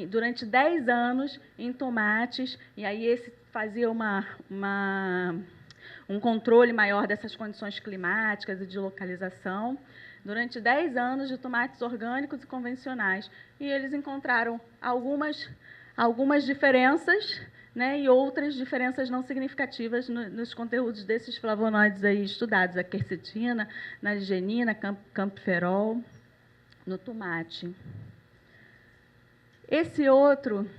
durante 10 anos em tomates, e aí fazia um controle maior dessas condições climáticas e de localização, durante 10 anos de tomates orgânicos e convencionais. E eles encontraram algumas diferenças, né, e outras diferenças não significativas nos conteúdos desses flavonoides aí estudados, a quercetina, na ligenina, camperol, no tomate. Esse outro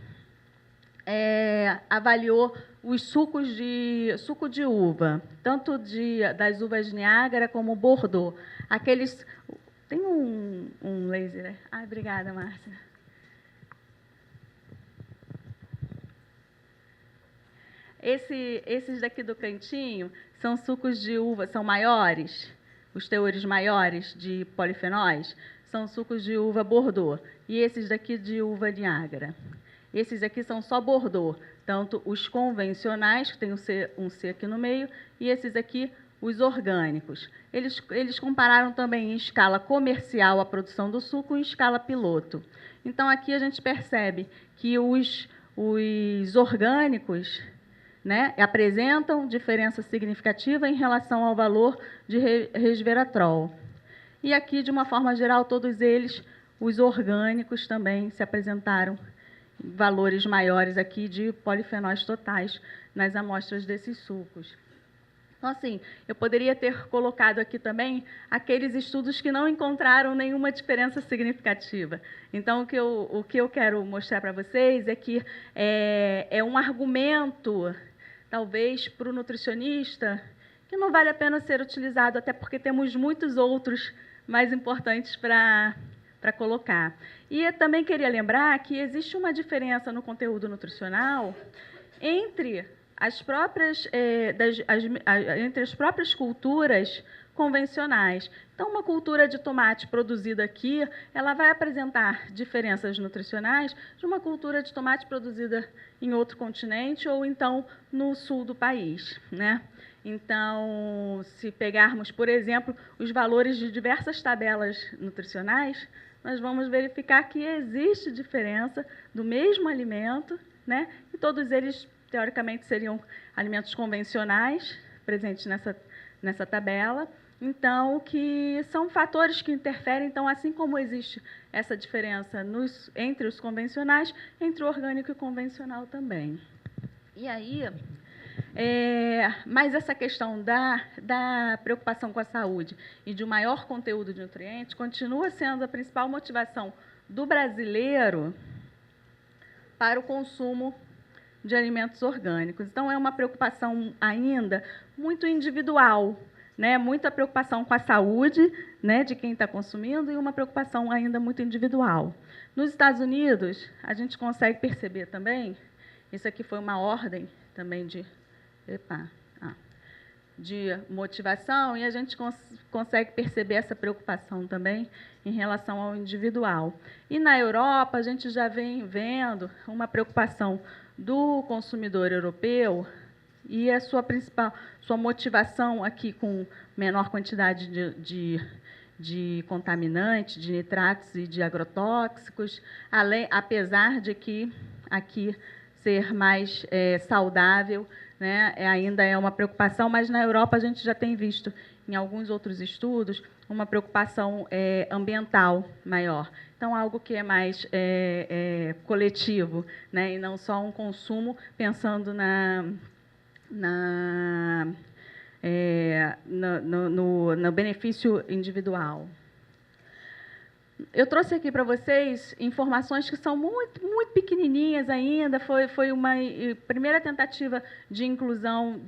avaliou os suco de uva, tanto das uvas Niágara como Bordeaux. Aqueles... Tem um laser, né? Obrigada, Márcia. Esses daqui do cantinho são sucos de uva, são maiores, os teores maiores de polifenóis, são sucos de uva Bordeaux. E esses daqui de uva Niágara. Esses aqui são só Bordeaux, tanto os convencionais, que tem um C aqui no meio, e esses aqui, os orgânicos. Eles compararam também em escala comercial a produção do suco e em escala piloto. Então, aqui a gente percebe que os orgânicos, né, apresentam diferença significativa em relação ao valor de resveratrol. E aqui, de uma forma geral, todos eles, os orgânicos também se apresentaram valores maiores aqui de polifenóis totais nas amostras desses sucos. Então, assim, eu poderia ter colocado aqui também aqueles estudos que não encontraram nenhuma diferença significativa. Então, o que eu quero mostrar para vocês é que é um argumento, talvez, para o nutricionista, que não vale a pena ser utilizado, até porque temos muitos outros mais importantes para colocar. E eu também queria lembrar que existe uma diferença no conteúdo nutricional entre as próprias culturas convencionais. Então, uma cultura de tomate produzida aqui, ela vai apresentar diferenças nutricionais de uma cultura de tomate produzida em outro continente ou, então, no sul do país, né? Então, se pegarmos, por exemplo, os valores de diversas tabelas nutricionais, nós vamos verificar que existe diferença do mesmo alimento, né? E todos eles, teoricamente, seriam alimentos convencionais, presentes nessa tabela. Então, que são fatores que interferem. Então, assim como existe essa diferença entre os convencionais, entre o orgânico e o convencional também. E aí, mas essa questão da preocupação com a saúde e de um maior conteúdo de nutrientes continua sendo a principal motivação do brasileiro para o consumo de alimentos orgânicos. Então, é uma preocupação ainda muito individual, né? Muita preocupação com a saúde, né, de quem está consumindo e uma preocupação ainda muito individual. Nos Estados Unidos, a gente consegue perceber também, isso aqui foi uma ordem também de motivação, e a gente consegue perceber essa preocupação também em relação ao individual. E na Europa, a gente já vem vendo uma preocupação do consumidor europeu e a sua motivação aqui com menor quantidade de contaminantes, de nitratos e de agrotóxicos, apesar de que aqui ser mais saudável, né, ainda é uma preocupação, mas na Europa a gente já tem visto, em alguns outros estudos, uma preocupação ambiental maior. Então, algo que é mais coletivo, né, e não só um consumo pensando no benefício individual. Eu trouxe aqui para vocês informações que são muito, muito pequenininhas ainda. Foi uma primeira tentativa de inclusão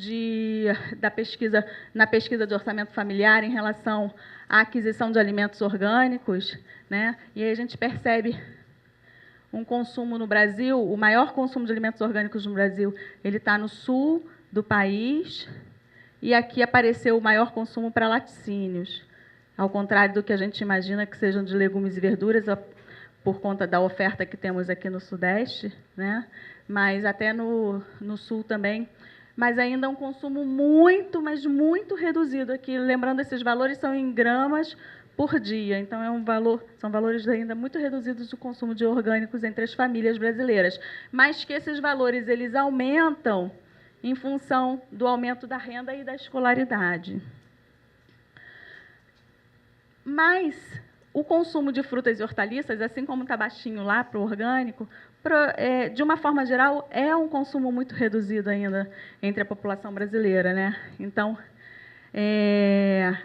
da pesquisa, na pesquisa de orçamento familiar em relação à aquisição de alimentos orgânicos, né? E aí a gente percebe um consumo no Brasil, o maior consumo de alimentos orgânicos no Brasil, ele está no sul do país, e aqui apareceu o maior consumo para laticínios, ao contrário do que a gente imagina que sejam de legumes e verduras, por conta da oferta que temos aqui no Sudeste, né? Mas até no Sul também. Mas ainda é um consumo muito, mas muito reduzido aqui. Lembrando, esses valores são em gramas por dia. Então, são valores ainda muito reduzidos do consumo de orgânicos entre as famílias brasileiras. Mas que esses valores eles aumentam em função do aumento da renda e da escolaridade. Mas o consumo de frutas e hortaliças, assim como está baixinho lá para o orgânico, de uma forma geral, é um consumo muito reduzido ainda entre a população brasileira, né? Então,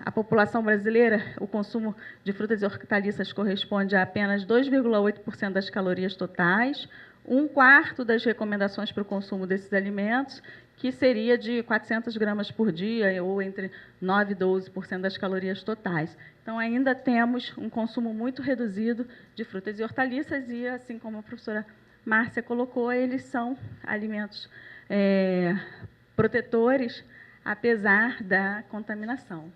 a população brasileira, o consumo de frutas e hortaliças corresponde a apenas 2,8% das calorias totais, 1/4 das recomendações para o consumo desses alimentos, que seria de 400 gramas por dia, ou entre 9% e 12% das calorias totais. Então, ainda temos um consumo muito reduzido de frutas e hortaliças, e, assim como a professora Márcia colocou, eles são alimentos protetores, apesar da contaminação.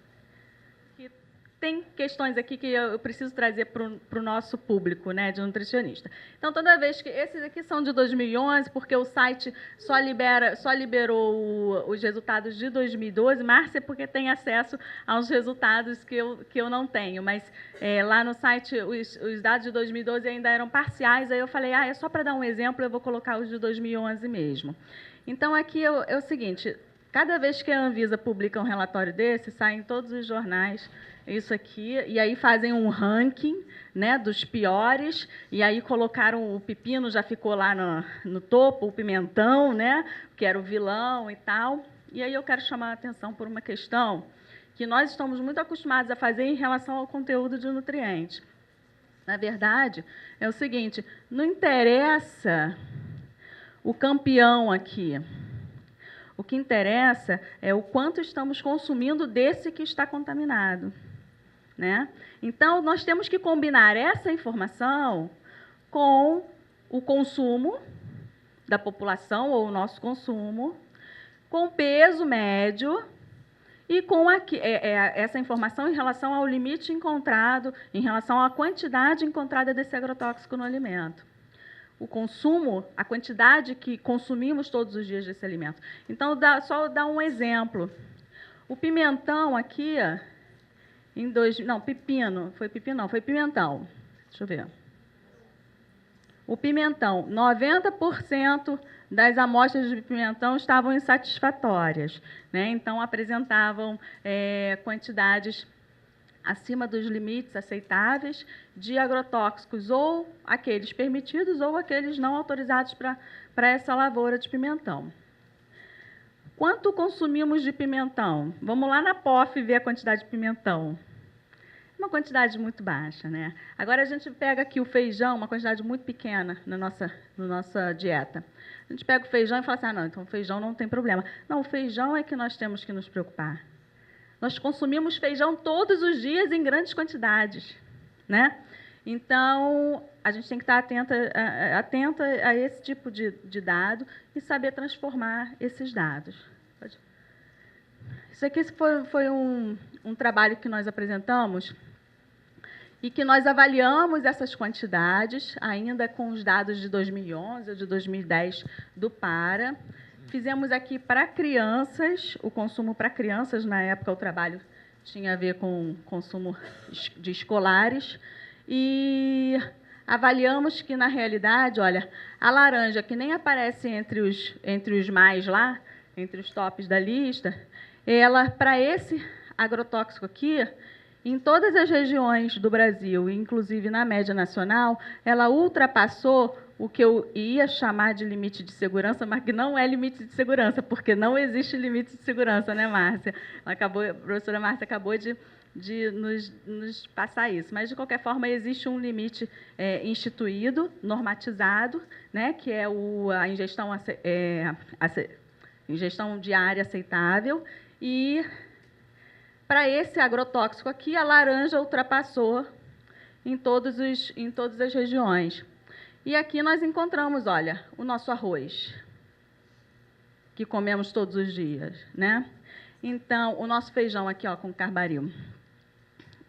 Tem questões aqui que eu preciso trazer para o nosso público, né, de nutricionista. Então, toda vez que... Esses aqui são de 2011, porque o site só liberou os resultados de 2012. Márcia, porque tem acesso aos resultados que eu não tenho. Mas lá no site, os dados de 2012 ainda eram parciais. Aí eu falei, é só para dar um exemplo, eu vou colocar os de 2011 mesmo. Então, aqui é o seguinte... Cada vez que a Anvisa publica um relatório desse, sai em todos os jornais isso aqui, e aí fazem um ranking, né, dos piores, e aí colocaram o pepino, já ficou lá no topo, o pimentão, né, que era o vilão e tal. E aí eu quero chamar a atenção por uma questão que nós estamos muito acostumados a fazer em relação ao conteúdo de nutrientes. Na verdade, é o seguinte, não interessa o campeão aqui. O que interessa é o quanto estamos consumindo desse que está contaminado, né? Então, nós temos que combinar essa informação com o consumo da população, ou o nosso consumo, com o peso médio e com essa informação em relação ao limite encontrado, em relação à quantidade encontrada desse agrotóxico no alimento. O consumo, a quantidade que consumimos todos os dias desse alimento. Então, só dar um exemplo. O pimentão aqui, pepino, foi pepino não, foi pimentão. Deixa eu ver. O pimentão, 90% das amostras de pimentão estavam insatisfatórias, né? Então, apresentavam quantidades acima dos limites aceitáveis de agrotóxicos, ou aqueles permitidos ou aqueles não autorizados para essa lavoura de pimentão. Quanto consumimos de pimentão? Vamos lá na POF ver a quantidade de pimentão. Uma quantidade muito baixa, né? Agora, a gente pega aqui o feijão, uma quantidade muito pequena na nossa dieta. A gente pega o feijão e fala assim, não, então o feijão não tem problema. Não, o feijão é que nós temos que nos preocupar. Nós consumimos feijão todos os dias em grandes quantidades, né? Então, a gente tem que estar atenta a esse tipo de dado e saber transformar esses dados. Isso aqui foi um trabalho que nós apresentamos e que nós avaliamos essas quantidades, ainda com os dados de 2011 ou de 2010 do PARA. Fizemos aqui para crianças, o consumo para crianças, na época o trabalho tinha a ver com consumo de escolares, e avaliamos que, na realidade, olha, a laranja, que nem aparece entre os mais lá, entre os tops da lista, ela, para esse agrotóxico aqui, em todas as regiões do Brasil, inclusive na média nacional, ela ultrapassou o que eu ia chamar de limite de segurança, mas que não é limite de segurança, porque não existe limite de segurança, né, Márcia? A professora Márcia acabou de nos passar isso. Mas, de qualquer forma, existe um limite instituído, normatizado, né, que é a ingestão diária aceitável, e para esse agrotóxico aqui, a laranja ultrapassou em todas as regiões. E aqui nós encontramos, olha, o nosso arroz, que comemos todos os dias, né? Então, o nosso feijão aqui, ó, com carbaryl,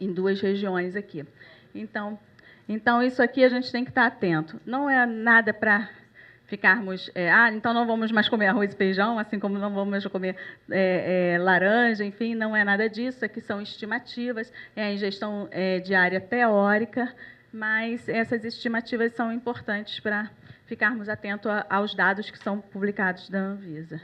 em 2 regiões aqui. Então, isso aqui a gente tem que estar atento. Não é nada para ficarmos... então não vamos mais comer arroz e feijão, assim como não vamos mais comer laranja, enfim, não é nada disso. Aqui são estimativas, é a ingestão diária teórica, mas essas estimativas são importantes para ficarmos atentos aos dados que são publicados da Anvisa.